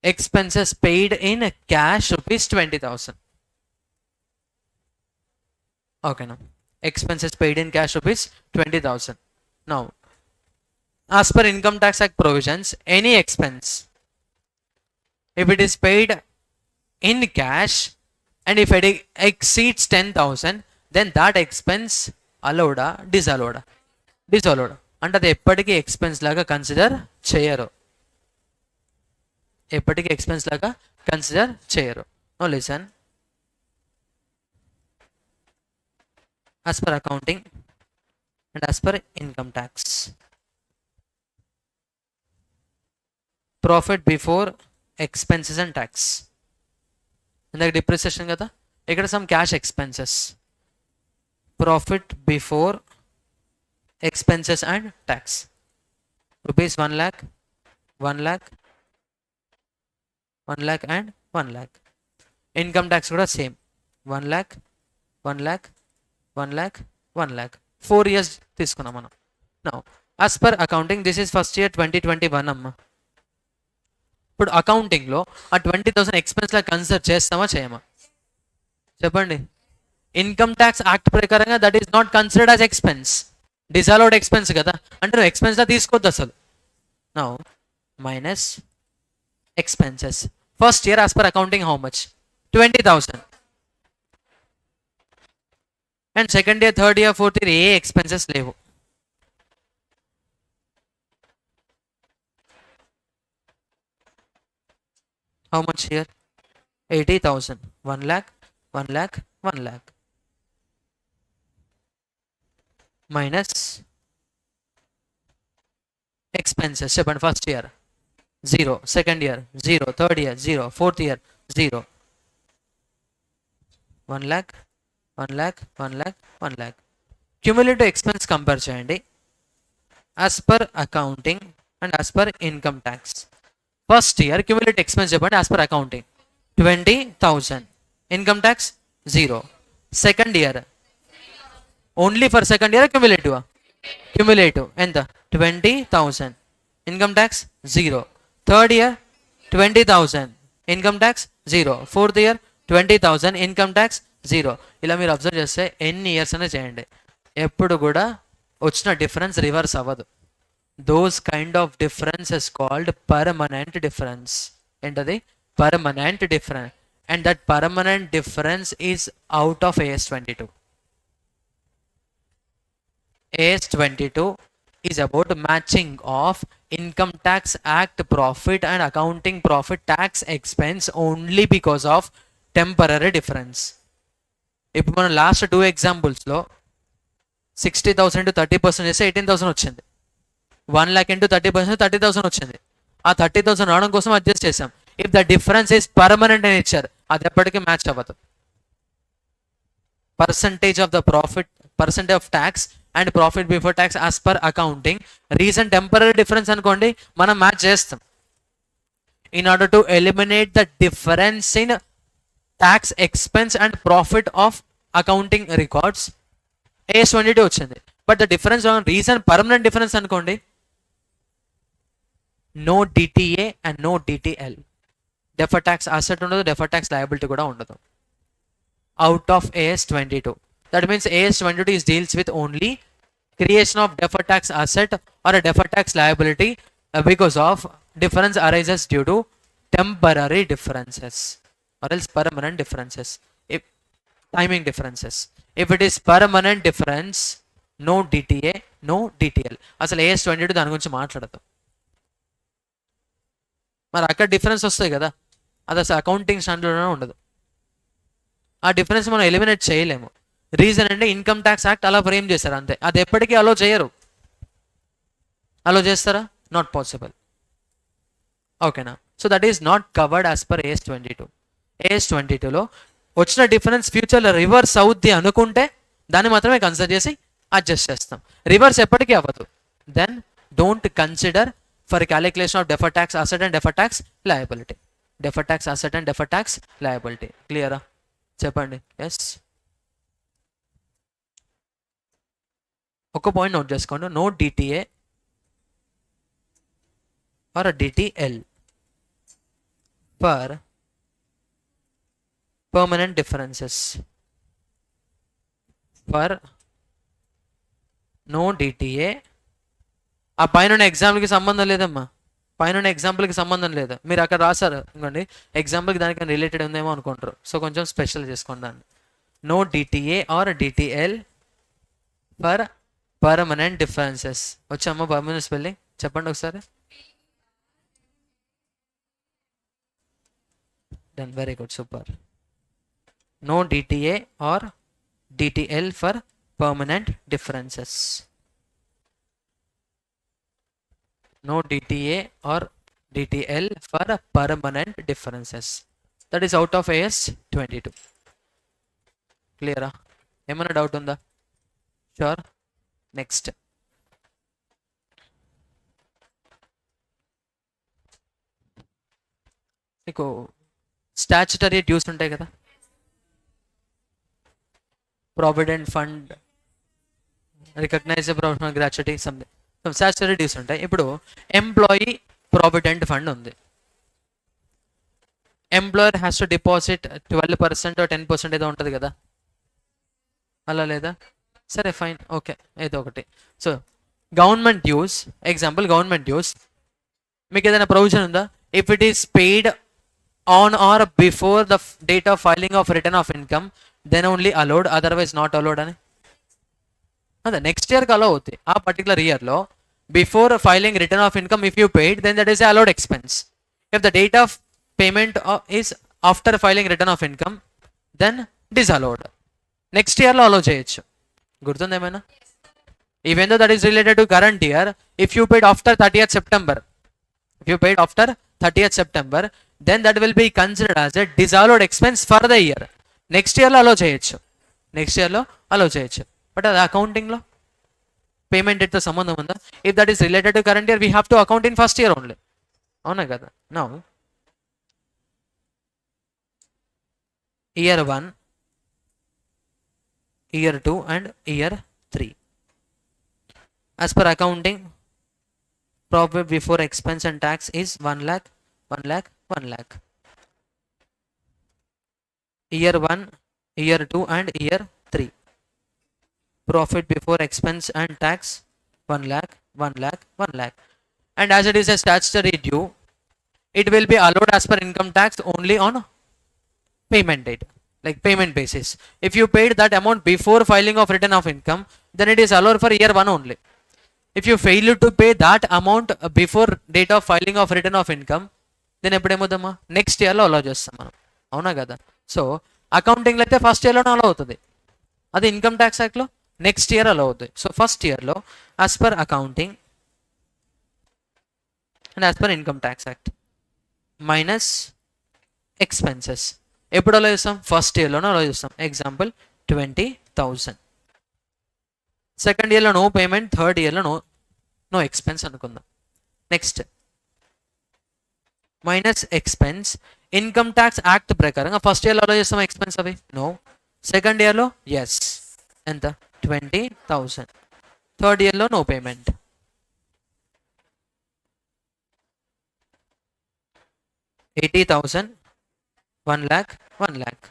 Expenses paid in cash rupees 20,000. Okay, now expenses paid in cash rupees 20,000. Now as per income tax act provisions, any expense if it is paid in cash and if it exceeds 10,000, then that expense అలౌడా, డిసలౌడా? Disallowed. అంటే అది ఎప్పటికీ expense లాగా consider చేయరు, ఎప్పటికీ expense లాగా consider చేయరు. No listen, as per accounting and as per income tax, profit before expenses and tax. ఇందాక depreciation కదా, ఇక్కడ some cash expenses. Profit before expenses and tax, rupees 1 lakh, 1 lakh, 1 lakh and 1 lakh. Income tax kuda same, 1 lakh, 1 lakh, 1 lakh, 1 lakh. 4 years తీసుకున్నాం మనం. Now as per accounting, this is first year 2021 అమ్మ. ఇప్పుడు అకౌంటింగ్లో ఆ 20,000 expense లా consider చేస్తామా చేయమా చెప్పండి? Income tax act ప్రకారంగా that is not considered as expense, disallowed expense కదా, అంటే నువ్వు ఎక్స్పెన్స్ లా తీసుకోవద్దు అసలు. Now minus expenses. First year as per accounting how much? 20,000. And second year, third year, fourth year ఏ ఎక్స్పెన్సెస్ లేవు. How much year? 80,000. 1 lakh, 1 lakh, 1 lakh. Minus expenses. చెప్పండి. First year 0, second year 0, third year 0, fourth year 0. 1 lakh, 1 lakh, 1 lakh, 1 lakh. Cumulative expense compare చేయండి as per accounting and as per income tax. First year cumulative expense చెప్పండి as per accounting 20,000, income tax 0. Second year only for second year cumulative? Cumulative ఎంత? 20,000, income tax 0. Third year 20,000, income tax 0. Fourth year 20,000, income tax 0. ఇలా మీరు observe చేస్తే ఎన్ని years అనే చేయండి, ఎప్పుడు కూడా వచ్చిన డిఫరెన్స్ రివర్స్ అవ్వదు. Those kind of difference is called permanent difference. ఏంటది? Permanent difference. And that permanent difference is out of AS 22. AS 22 is about matching of income tax act profit and accounting profit tax expense only because of temporary difference. ఇప్పుడు మనం last 2 ఎగ్జాంపుల్స్లో 60,000 to 30% చేస్తే 18,000 వచ్చింది. 1 lakh into 30% 30,000 వచ్చింది. ఆ 30,000 రావడం కోసం adjust చేసాం. If the difference is permanent అని ఇచ్చారు, అది ఎప్పటికీ మ్యాచ్ అవ్వదు. Percentage of the profit, percentage of tax and profit before tax as per accounting. Reason temporary difference అనుకోండి, మనం మ్యాచ్ చేస్తాం. In order to eliminate the difference in tax expense and profit of accounting records AS 22 వచ్చింది. But the difference reason permanent difference అనుకోండి, no DTA and no DTL. Defer tax asset ఉండదు, differ tax liability కూడా ఉండదు. Out of AS 22. That means AS 22 is deals with only creation of deferred tax asset or a deferred tax liability because of difference arises due to temporary differences or else permanent differences. If timing differences, if it is permanent difference, no DTA, no DTL. అసలు AS 22 దాని గురించి మాట్లాడదు. మరి అక్కడ difference వస్తాయి కదా, అది అసలు అకౌంటింగ్ స్టాండర్డ్లోనే ఉండదు. ఆ డిఫరెన్స్ మనం ఎలిమినేట్ చేయలేము. రీజన్ అంటే ఇన్కమ్ ట్యాక్స్ యాక్ట్ అలా ఫ్రేమ్ చేశారు అంతే. అది ఎప్పటికీ అలో చేయరు. అలో చేస్తారా? Not possible. ఓకేనా? So that is not covered as per AS 22. AS 22లో వచ్చిన డిఫరెన్స్ ఫ్యూచర్లో రివర్స్ అవుద్ది అనుకుంటే దాన్ని మాత్రమే కన్సిడర్ చేసి అడ్జస్ట్ చేస్తాం. రివర్స్ ఎప్పటికీ అవ్వదు. Then don't consider for calculation of defer tax asset and defer tax liability. Defer tax asset and defer tax liability క్లియరా? చెప్పండి. ఎస్. ఒక పాయింట్ నోట్ చేసుకోండి, no DTA or DTL for permanent differences. For no DTA. ఆ పైన ఎగ్జాంపుల్కి సంబంధం లేదమ్మా, పైన ఎగ్జాంపుల్కి సంబంధం లేదు. మీరు అక్కడ రాశారు అనుకోండి, ఎగ్జాంపుల్కి దానికి రిలేటెడ్ ఉందేమో అనుకుంటారు. సో కొంచెం స్పెషల్ చేసుకోండి దాన్ని. No DTA or DTL for permanent differences. వచ్చామా పర్మనెంట్ స్పెల్లింగ్ చెప్పండి ఒకసారి. Done, very good, super. No DTA or DTL for permanent differences. No DTA or DTL for permanent differences. That is out of AS 22. Clear? ఏమైనా doubt ఉందా? Sure. Next. మీకు statutory dues ఉంటాయి కదా, provident fund, recognised professional gratuity, something statutory dues ఉంటాయి. ఇప్పుడు employee provident fund ఉంది. Employer has to deposit 12% 10% ఏదో ఉంటుంది కదా, అలా లేదా? సరే ఫైన్, ఓకే, ఏదో ఒకటి. So government dues, example government dues, మీకు ఏదైనా ప్రొవిజన్ ఉందా? If it is paid on or before the date of filing of return of income then only allowed, otherwise not allowed అని. అదే నెక్స్ట్ ఇయర్కి allow అవుతాయి. ఆ పర్టికులర్ ఇయర్లో before filing return of income if you paid then that is allowed expense. If the date of payment is after filing return of income then it is allowed. Next ఇయర్లో allow చేయొచ్చు. గుర్తుంది ఏమైనా? Even though that is related to current year, if you paid after 30th September, if you paid after 30th September, then that will be considered as a disallowed expense for the year. Next ఇయర్లో అలో చేయొచ్చు, next ఇయర్లో అలో చేయొచ్చు. But అది అకౌంటింగ్లో payment డేట్తో సంబంధం ఉందా? If that is related to current year we have to account in first year only. అవునా కదా? Now year 1, year 2 and year 3. As per accounting, profit before expense and tax is 1 lakh, 1 lakh, 1 lakh. Year 1, year 2 and year 3. Profit before expense and tax 1 lakh, 1 lakh, 1 lakh. And as it is a statutory due, it will be allowed as per income tax only on payment date, like payment basis. If you paid that amount before filing of return of income, then it is allowed for year 1 only. If you fail to pay that amount before date of filing of return of income, then ఎప్పుడేమవుతామా? Next ఇయర్లో allow చేస్తాం మనం. అవునా కదా? So అకౌంటింగ్లో అయితే first ఇయర్లోనే allow అవుతుంది, అది ఇన్కమ్ ట్యాక్స్ యాక్ట్లో నెక్స్ట్ ఇయర్ అలౌ అవుతుంది. సో ఫస్ట్ ఇయర్లో as per accounting and as per income tax act minus expenses ఎప్పుడు అలౌ చేస్తాం? ఫస్ట్ ఇయర్లోనే అలౌ చేస్తాం. ఎగ్జాంపుల్ 20,000. సెకండ్ ఇయర్లో నో పేమెంట్, థర్డ్ ఇయర్లో నో ఎక్స్పెన్స్ అనుకుందాం. Next minus expense. Income tax act ప్రకారంగా first ఇయర్లో అలో చేస్తాం ఎక్స్పెన్స్ అవి? నో. సెకండ్ ఇయర్లో ఎస్. ఎంత? 20,000. థర్డ్ ఇయర్లో no payment. $80,000, 1 lakh, 1 lakh,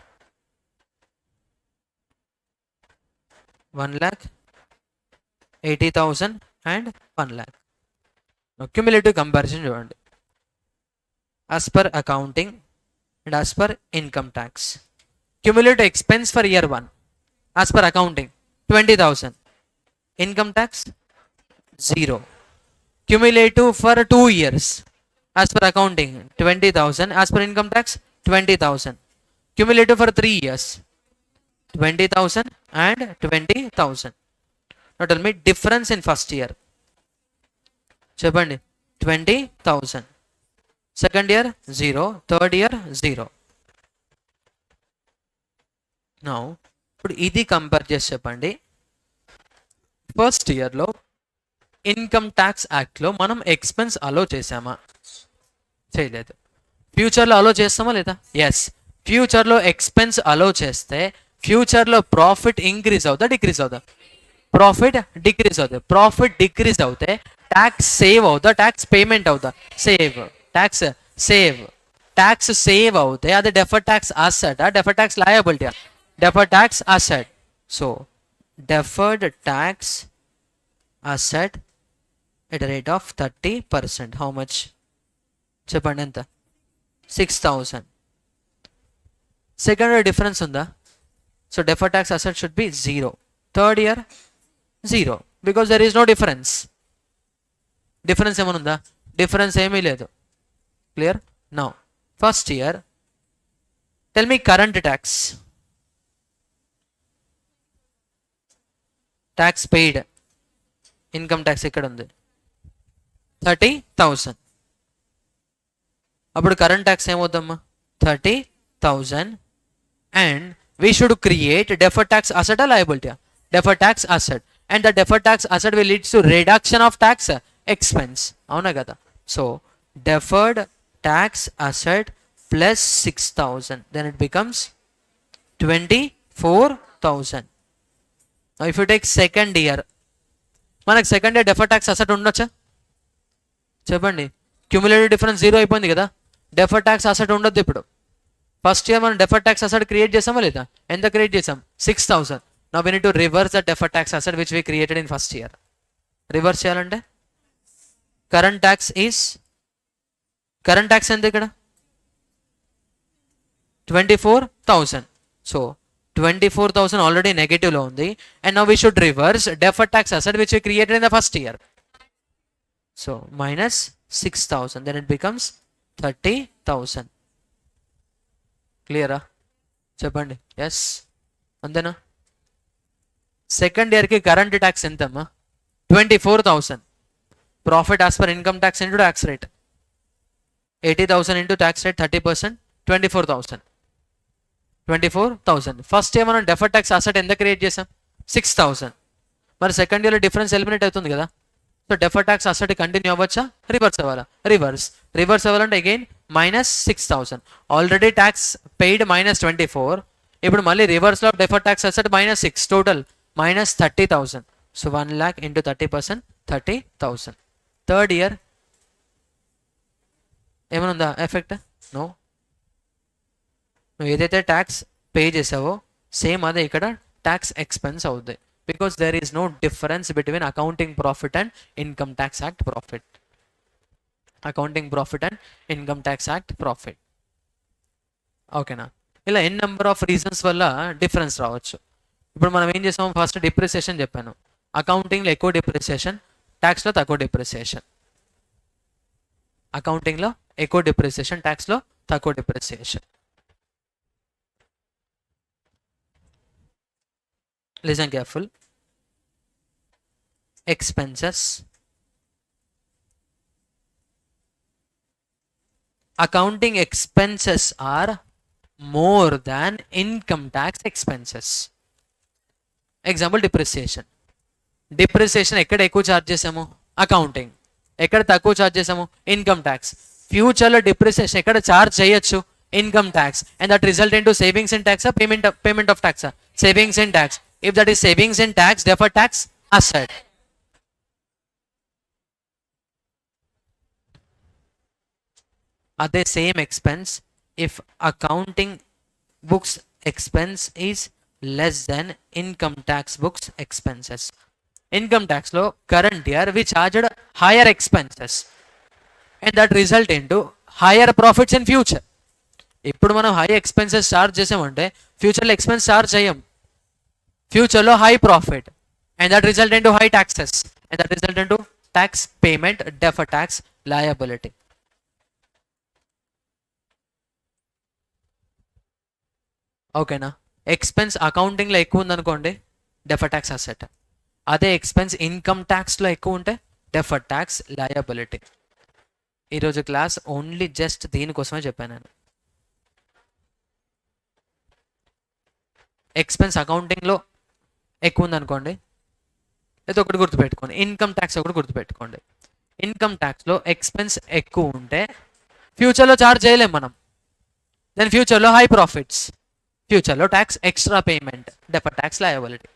1 lakh, 80,000 and 1 lakh. Now cumulative comparison చూడండి. As per accounting and as per income tax, cumulative expense for year 1 as per accounting 20,000, income tax 0. Cumulative for 2 years as per accounting 20,000, as per income tax 20,000. Cumulative for 3 years 20,000 and 20,000. Now tell me difference in first year. చెప్పండి. 20,000. Second year 0, third year 0. Now ఇప్పుడు ఇది compare చేసి చెప్పండి. First ఇయర్లో income tax యాక్ట్లో మనం expense అలో చేసామా? చేయలేదు. ఫ్యూచర్లో అలో చేస్తామా లేదా? ఎస్. ఫ్యూచర్లో ఎక్స్పెన్స్ అలో చేస్తే ఫ్యూచర్లో ప్రాఫిట్ ఇంక్రీజ్ అవుతా, డిక్రీజ్ అవుతా? ప్రాఫిట్ డిక్రీజ్ అవుతుంది. ప్రాఫిట్ డిక్రీజ్ అవుతే ట్యాక్స్ సేవ్ అవుతా, ట్యాక్స్ పేమెంట్ అవుతా? Save. Tax save. Tax save అవుతే అది deferred tax asset, deferred tax liability? Deferred tax asset. So deferred tax asset at rate of 30%. How much చెప్పండి? ఎంత? 6,000. Second year difference ఉందా? So deferred tax asset should B 0. Third year 0 because there is no difference. Difference ఏమైనా ఉందా? Difference ఏమీ లేదు. Clear? Now first year, tell me current tax paid, income tax ఇక్కడ ఉంది 30,000. అప్పుడు కరెంట్ ట్యాక్స్ ఏమవుద్దమ్మా? 30,000. And we should create deferred tax asset or liability? Deferred tax asset. And the deferred tax asset will lead to reduction of tax expense. అవునా కదా? So deferred tax asset plus 6,000, then it becomes 24,000. Now if you take second year, మనకు second year deferred tax asset ఉండొచ్చా? చెప్పండి. Cumulative difference 0 అయిపోయింది కదా, deferred tax asset ఉండొద్దు. ఇప్పుడు first year మనం డెఫర్డ్ ట్యాక్స్ అసెట్ క్రియేట్ చేసామా లేదా? ఎంత క్రియేట్ చేసాం? 6,000. Now we need to reverse the deferred tax asset which we created in first year. Reverse చేయాలంటే కరెంట్ ట్యాక్స్ ఎంత ఇక్కడ? 24,000. సో 24,000 ఆల్రెడీ నెగటివ్లో ఉంది. And now we should reverse deferred tax asset which we created in the first year. So minus 6,000, then it becomes 30,000. క్లియరా? చెప్పండి. Yes అంతేనా? Second ఇయర్కి current tax ఎంతమ్మా? 24,000. Profit as per income tax into tax rate 80,000 into tax rate 30%, 24,000. First year మనం deferred tax asset ఎంత create చేసాం? 6,000. మరి second ఇయర్లో డిఫరెన్స్ ఎలిమినేట్ అవుతుంది కదా. So deferred tax asset continue అవ్వచ్చా? రివర్స్ అవ్వాలా? రివర్స్ అవ్వాలంటే అగైన్ -6,000. Already tax paid -24. ఇప్పుడు మళ్ళీ రివర్స్లో deferred tax asset -6, total -30,000. So 1 lakh into 30%, 30,000. Third year ఏమైనా ఉందా ఎఫెక్ట్? నో. నువ్వు ఏదైతే ట్యాక్స్ పే చేసావో సేమ్ అదే ఇక్కడ ట్యాక్స్ ఎక్స్పెన్స్ అవుద్ది. Because there is no difference between accounting profit and income tax act profit. Accounting profit and income tax act profit. ఓకేనా? ఇలా ఎన్ నెంబర్ ఆఫ్ రీజన్స్ వల్ల డిఫరెన్స్ రావచ్చు. ఇప్పుడు మనం ఏం చేసాం? ఫస్ట్ డిప్రిసియేషన్ చెప్పాను. అకౌంటింగ్లో ఎక్కువ డిప్రిసియేషన్, ట్యాక్స్లో తక్కువ డిప్రిసియేషన్. అకౌంటింగ్లో ఎక్కువ డిప్రిసియేషన్, ట్యాక్స్లో తక్కువ depreciation. Listen careful. Expenses, accounting expenses are more than income tax expenses. Example, depreciation. Depreciation ఎక్కడ ఎక్కువ చార్జ్ చేసాము? అకౌంటింగ్. ఎక్కడ తక్కువ చార్జ్ చేసాము? Income tax. ఫ్యూచర్లో డిప్రిసియేషన్ ఎక్కడ చార్జ్ చేయొచ్చు? Income tax. And that result into savings in tax, payment of tax, savings in tax. If that is savings in tax, deferred tax asset. Are they same expense if accounting books expense is less than income tax books expenses? Income tax lo current year we charged higher expenses and that result into higher profits in future. ఇప్పుడు మనం high expenses charge చేసామంటే ఫ్యూచర్లో expense charge చేయం. ఫ్యూచర్లో high profit and that result into high taxes and that result into tax payment, deferred tax liability. ఓకేనా? Expense అకౌంటింగ్లో ఎక్కువ ఉందనుకోండి, డెఫర్డ్ ట్యాక్స్ అసెట్. అదే ఎక్స్పెన్స్ ఇన్కమ్ ట్యాక్స్లో ఎక్కువ ఉంటే డెఫర్డ్ ట్యాక్స్ లయబిలిటీ. ఈరోజు క్లాస్ ఓన్లీ జస్ట్ దీనికోసమే చెప్పాను నేను. ఎక్స్పెన్స్ అకౌంటింగ్లో ఎక్కువ ఉందనుకోండి, ఇది ఒకటి గుర్తుపెట్టుకోండి. ఇన్కమ్ ట్యాక్స్ ఒకటి గుర్తుపెట్టుకోండి. ఇన్కమ్ ట్యాక్స్లో ఎక్స్పెన్స్ ఎక్కువ ఉంటే ఫ్యూచర్లో చార్జ్ చేయలేం మనం. దెన్ ఫ్యూచర్లో హై ప్రాఫిట్స్, ఫ్యూచర్లో tax extra payment, deferred tax liability.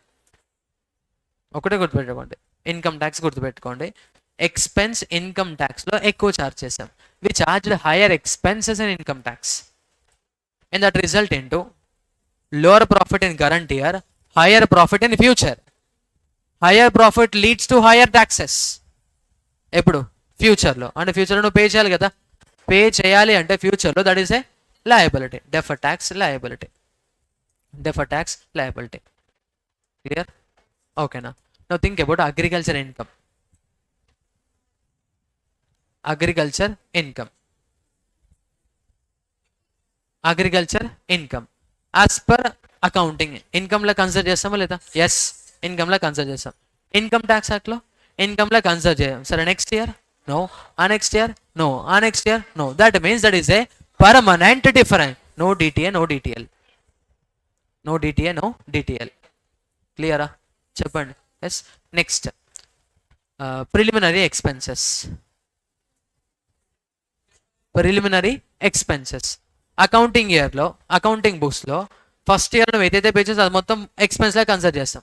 ఒకటే గుర్తుపెట్టుకోండి, ఇన్కమ్ ట్యాక్స్ గుర్తుపెట్టుకోండి. ఎక్స్పెన్స్ ఇన్కమ్ ట్యాక్స్లో ఎక్కువ చార్జ్ చేసాం. We charged higher expenses in income tax and that result into lower profit in current year, higher profit in future. Higher profit leads to higher taxes. ఎప్పుడు? ఫ్యూచర్లో. అంటే ఫ్యూచర్లో నువ్వు pay చేయాలి కదా. పే చేయాలి అంటే ఫ్యూచర్లో that is A liability, deferred tax liability. Deferred tax liability. Clear? ఓకేనా? Now think about agriculture income. Agriculture income. Agriculture income. As per accounting, income la consider chesama leda? Yes, income la consider chesam. Income tax act lo income la consider cheyam. Sir, next year? No. Next year? No. Next year? No. That means that is a permanent difference. No DTA, no DTL. No DTA, no DTL. Clear? Cheppandi. Yes. Next, preliminary expenses. Preliminary expenses. Accounting ఇయర్లో accounting బుక్స్లో first year నువ్వు ఏదైతే pay చేస్తే అది మొత్తం ఎక్స్పెన్స్లా consider చేస్తాం.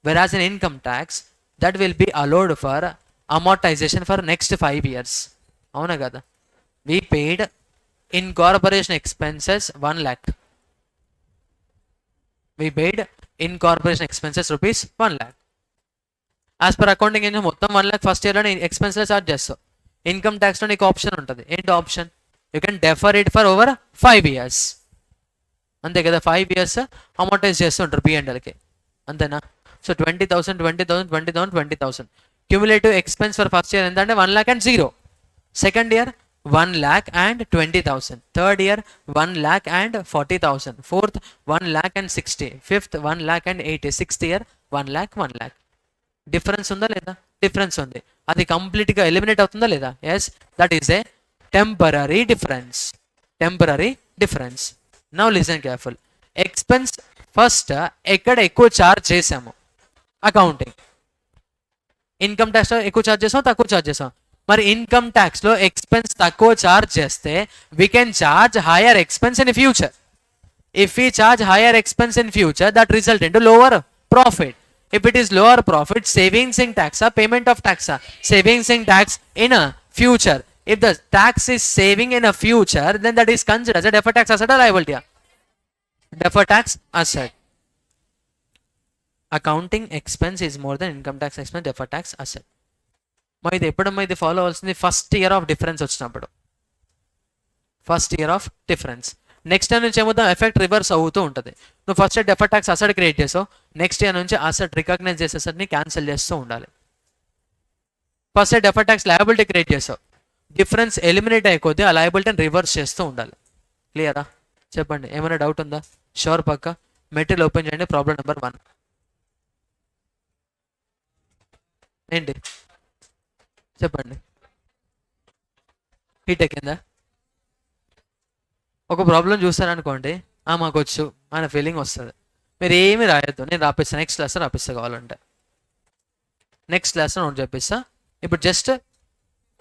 Whereas in income tax that will be allowed for amortisation for next 5 years. అవునా కదా? We paid in corporation expenses 1 lakh. We paid in corporation expenses rupees 1 lakh. As per accounting ఏంటంటే మొత్తం 1 lakh first ఇయర్లో నేను ఎక్స్పెన్స్లో charge చేస్తావు. Income ట్యాక్స్లో నీకు option ఉంటుంది. ఏంటి option? You can differ it for over 5 years. అంతే కదా? 5 years అమౌంటైజ్ చేస్తుంటారు P&Lకి. అంతేనా? So 20,000, 20,000, 20,000, 20,000. Cumulative expense for first year ఎంత అంటే 1 lakh and 0. Second year 1 lakh and 20,000. Third year 1 lakh and 40,000. Fourth 1 lakh and 60. Fifth 1 lakh and 80. Sixth year 1 lakh, 1 lakh. Difference ఉందా లేదా? Difference ఉంది. అది కంప్లీట్గా ఎలిమినేట్ అవుతుందా లేదా? Yes, that is a temporary difference. Temporary difference. Now listen careful. Expense first ఎక్కడ ఎక్కువ charge చేసాము? అకౌంటింగ్. ఇన్కమ్ ట్యాక్స్లో ఎక్కువ ఛార్జ్ చేసాం, తక్కువ ఛార్జ్ చేసాం. మరి ఇన్కమ్ ట్యాక్స్లో ఎక్స్పెన్స్ తక్కువ ఛార్జ్ చేస్తే we can charge hire expense in future. If we charge hire expense in future that result in to lower profit. If it is lower profit, savings in tax, payment of tax, savings in tax in a future. If the tax is saving in a future, then that is considered as a deferred tax asset or liability. Deferred tax asset. Accounting expense is more than income tax expense, deferred tax asset. మా ఇది ఎప్పుడమ్మా ఇది follow అవ్వాల్సింది? First year of difference వచ్చినప్పుడు. First year of difference. Next year నుంచి ఏమవుతాం? Effect reverse అవుతూ ఉంటుంది. నువ్వు first year deferred tax asset create చేసావు, నెక్స్ట్ ఇయర్ నుంచి అసెట్ రికగ్నైజ్ చేసేసరిని క్యాన్సిల్ చేస్తూ ఉండాలి. First year deferred tax liability create చేసావు, డిఫరెన్స్ ఎలిమినేట్ అయిపోతే ఆ లయబిలిటీని రివర్స్ చేస్తూ ఉండాలి. క్లియరా? చెప్పండి, ఏమైనా డౌట్ ఉందా? షూర్ పక్క. మెటీరియల్ ఓపెన్ చేయండి. ప్రాబ్లం నెంబర్ 1 ఏంటి చెప్పండి. హీట్ ఎక్కిందా? ఒక ప్రాబ్లం చూస్తారనుకోండి, మాకు వచ్చు అనే ఫీలింగ్ వస్తుంది. మీరు ఏమి రాయొద్దు, నేను రాపిస్తాను. నెక్స్ట్ క్లాస్లో రాపిస్తా కావాలంటే. నెక్స్ట్ క్లాస్లో నోట్ చెప్పిస్తా. ఇప్పుడు జస్ట్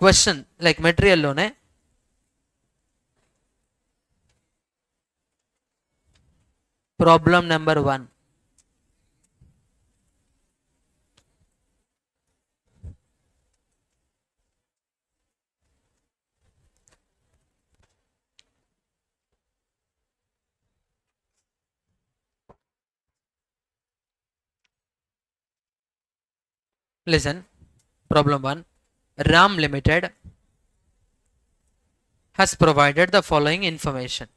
క్వశ్చన్ లైక్ మెటీరియల్లోనే problem number 1. Listen, problem 1. RAM Limited has provided the following information.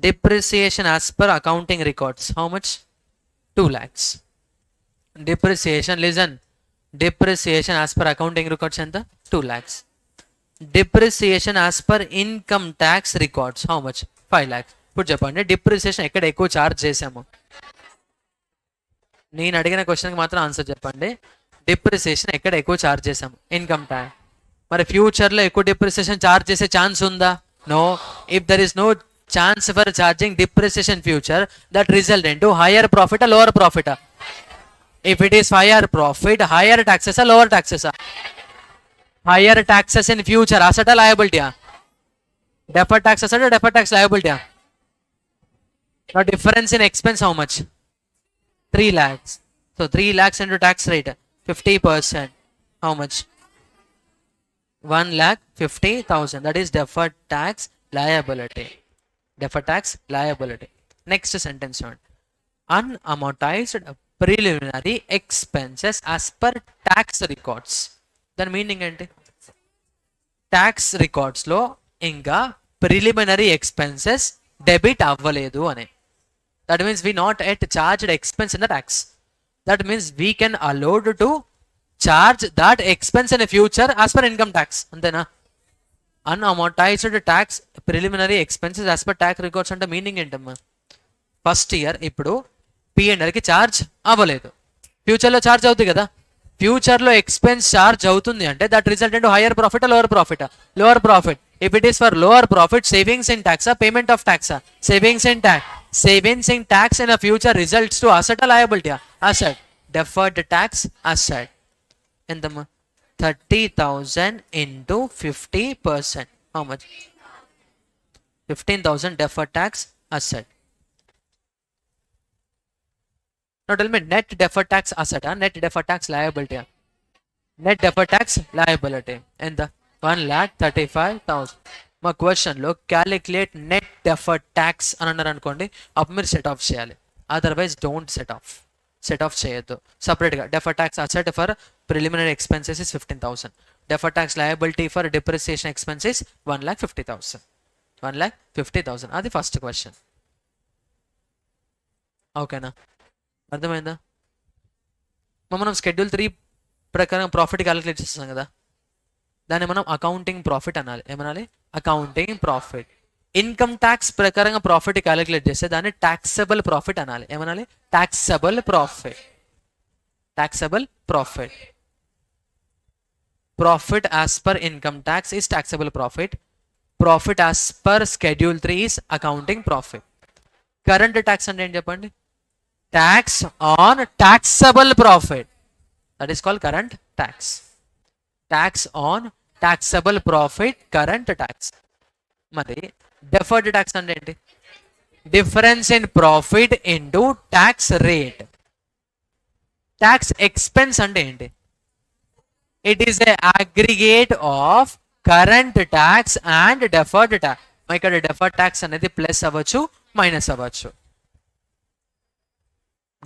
Depreciation as per accounting records. How much? 2 lakhs. Depreciation, listen. Depreciation as per accounting records enta? 2 lakhs. Depreciation as per income tax records. How much? 5 lakhs. ఇప్పుడు చెప్పండి, depreciation ఎక్కడ ఎక్కువ charge చేసాము? నేను అడిగిన క్వశ్చన్కి మాత్రం answer చెప్పండి. డిప్రిసియేషన్ ఎక్కడ ఎక్కువ ఛార్జ్ చేసాము? Income tax. మరి ఫ్యూచర్లో ఎక్కువ డిప్రిసియేషన్ ఛార్జ్ చేసే ఛాన్స్ ఉందా? No. If there is no chance for charging depreciation future, that result in to higher profit, lower profit? If it is higher profit, higher taxes, lower taxes? Higher taxes in future, asset liability? Deferred tax asset, deferred tax liability? The difference in expense how much? 3 lakhs. So 3 lakhs into tax rate 50%. How much? 1,50,000. That is deferred tax liability. Deferred tax liability. Next sentence one. Unamortized preliminary expenses as per tax records. Then meaning ఏంటి? Tax records లో ఇంకా preliminary expenses debit అవ్వలేదు అని. That means we not yet charged expense in the tax. That means we can allowed to charge that expense in future as per income tax. అంతేనా? Unamortised tax preliminary expenses as per tax records అంటే meaning ఏంటమ్మా? First year ఇప్పుడు పిఎన్ఎల్కి charge అవ్వలేదు, ఫ్యూచర్లో charge అవుతుంది కదా. ఫ్యూచర్లో ఎక్స్పెన్స్ ఛార్జ్ అవుతుంది అంటే that result into hire profit, lower profit? Lower profit. If it is for lower profit, savings in tax, payment of tax? Savings in tax. Savings in tax in future results to asset liability? Asset. Deferred tax asset. ఎంతమ్మా? 30,000 into 50%. How much? 15,000 deferred tax asset. Now tell me net deferred tax asset, net deferred tax liability. Net deferred tax liability. And the 1,35,000. మా క్వశ్చన్లో calculate net deferred tax అని అన్నారు అనుకోండి, అప్పుడు మీరు set of చేయాలి. Otherwise don't set of చేయొద్దు. సపరేట్గా deferred tax asset for preliminary expenses is 15,000. Deferred tax liability for depreciation expenses 1,50,000. 1,50,000. అది ఫస్ట్ క్వశ్చన్. ఓకేనా? అర్థమైందా? మనం షెడ్యూల్ 3 ప్రకారం ప్రాఫిట్ క్యాలిక్యులేట్ చేస్తాం కదా, దాన్ని మనం అకౌంటింగ్ ప్రాఫిట్ అనాలి. ఏమనాలి? Accounting profit. ఇన్కమ్ ట్యాక్స్ ప్రకారంగా ప్రాఫిట్ క్యాలిక్యులేట్ చేస్తే దాన్ని ట్యాక్సబుల్ ప్రాఫిట్ అనాలి. ఏమనాలి? Taxable profit. Taxable profit. Profit as per income tax is taxable profit. Profit as per schedule 3 is accounting profit. Current tax అంటే ఏంటి చెప్పండి? Tax on taxable profit. That is called current tax. Tax on taxable profit, current tax. మరి deferred tax అంటే ఏంటి? Difference in profit into tax rate. Tax expense అంటే ఏంటి? It is a aggregate of current tax and deferred tax. ఇక్కడ deferred tax అనేది plus అవ్వచ్చు, minus అవ్వచ్చు.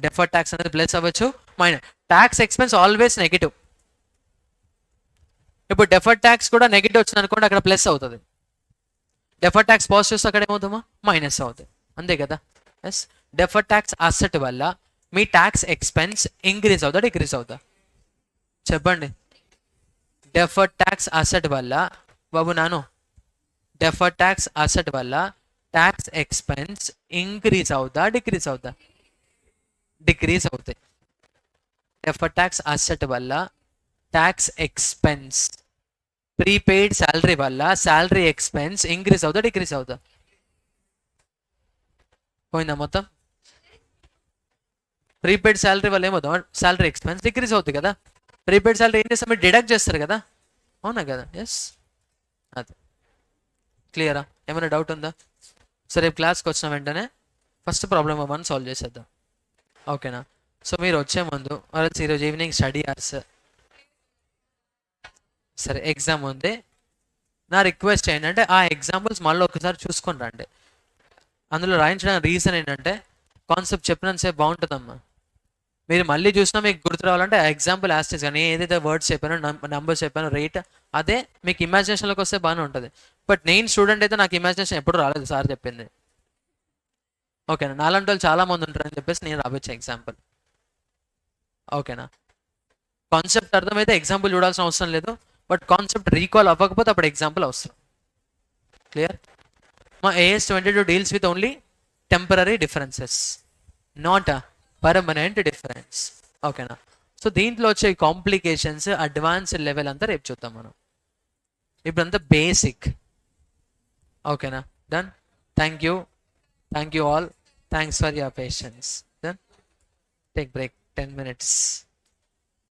Deferred tax అనేది ప్లస్ అవ్వచ్చు, minus. Tax expense always negative. ఇప్పుడు డెఫర్డ్ ట్యాక్స్ కూడా నెగిటివ్ వచ్చింది అనుకోండి, అక్కడ ప్లస్ అవుతుంది. డెఫర్డ్ ట్యాక్స్ పాజిటివ్స్ అక్కడ ఏమవుతుందా? మైనస్ అవుతుంది. అంతే కదా? ఎస్. డెఫర్డ్ ట్యాక్స్ అసెట్ వల్ల మీ ట్యాక్స్ ఎక్స్పెన్స్ ఇంక్రీజ్ అవుతా, డిక్రీజ్ అవుతా? చెప్పండి. డెఫర్డ్ ట్యాక్స్ అసెట్ వల్ల బాబు నాను, డెఫర్డ్ ట్యాక్స్ అసెట్ వల్ల ట్యాక్స్ ఎక్స్పెన్స్ ఇంక్రీజ్ అవుతా, డిక్రీజ్ అవుతా? డిక్రీజ్ అవుతాయి. డెఫర్డ్ ట్యాక్స్ అసెట్ వల్ల ట్యాక్స్ ఎక్స్పెన్స్, ప్రీపెయిడ్ శాలరీ వల్ల శాలరీ ఎక్స్పెన్స్ ఇంక్రీజ్ అవుతా, డిక్రీజ్ అవుతా? పోయిందా మొత్తం? ప్రీపెయిడ్ శాలరీ వల్ల ఏమవుతాం? శాలరీ ఎక్స్పెన్స్ డిక్రీజ్ అవుతుంది కదా. ప్రీపెయిడ్ శాలరీ ఏం చేస్తాం? మీరు డిడక్ట్ చేస్తారు కదా, అవునా కదా? ఎస్. అది క్లియరా? ఏమైనా డౌట్ ఉందా? సరే, క్లాస్కి వచ్చిన వెంటనే ఫస్ట్ ప్రాబ్లమ్ 1 సాల్వ్ చేసేద్దాం. ఓకేనా? సో మీరు వచ్చే ముందు ఈరోజు ఈవినింగ్ స్టడీ అవర్స్, సరే ఎగ్జామ్ ఉంది, నా రిక్వెస్ట్ ఏంటంటే ఆ ఎగ్జాంపుల్స్ మళ్ళీ ఒకసారి చూసుకొని రండి. అందులో రాయించడానికి రీజన్ ఏంటంటే కాన్సెప్ట్ చెప్పినంతసేపు బాగుంటుందమ్మా, మీరు మళ్ళీ చూసినా మీకు గుర్తు రావాలంటే ఆ ఎగ్జాంపుల్ యాస్టిస్ కానీ ఏదైతే వర్డ్స్ చెప్పానో, నెంబర్స్ చెప్పానో, రేట్, అదే మీకు ఇమాజినేషన్లోకి వస్తే బాగానే ఉంటుంది. బట్ నేను స్టూడెంట్ అయితే నాకు ఇమాజినేషన్ ఎప్పుడు రాలేదు సార్ చెప్పింది. ఓకేనా? నాలాంటి వాళ్ళు చాలా మంది ఉంటారని చెప్పేసి నేను రావచ్చు ఎగ్జాంపుల్. ఓకేనా? కాన్సెప్ట్ అర్థమైతే ఎగ్జాంపుల్ చూడాల్సిన అవసరం లేదు, బట్ కాన్సెప్ట్ రీకాల్ అవ్వకపోతే అప్పుడు ఎగ్జాంపుల్ అవసరం. క్లియర్? మా AS 22 deals with only temporary differences, not a permanent difference. ఓకేనా? సో దీంట్లో వచ్చే కాంప్లికేషన్స్, అడ్వాన్స్ లెవెల్ అంతా రేపు చూద్దాం మనం. ఇప్పుడంతా బేసిక్. ఓకేనా? Done. Thank you all. Thanks for your patience. Done. Take break 10 minutes.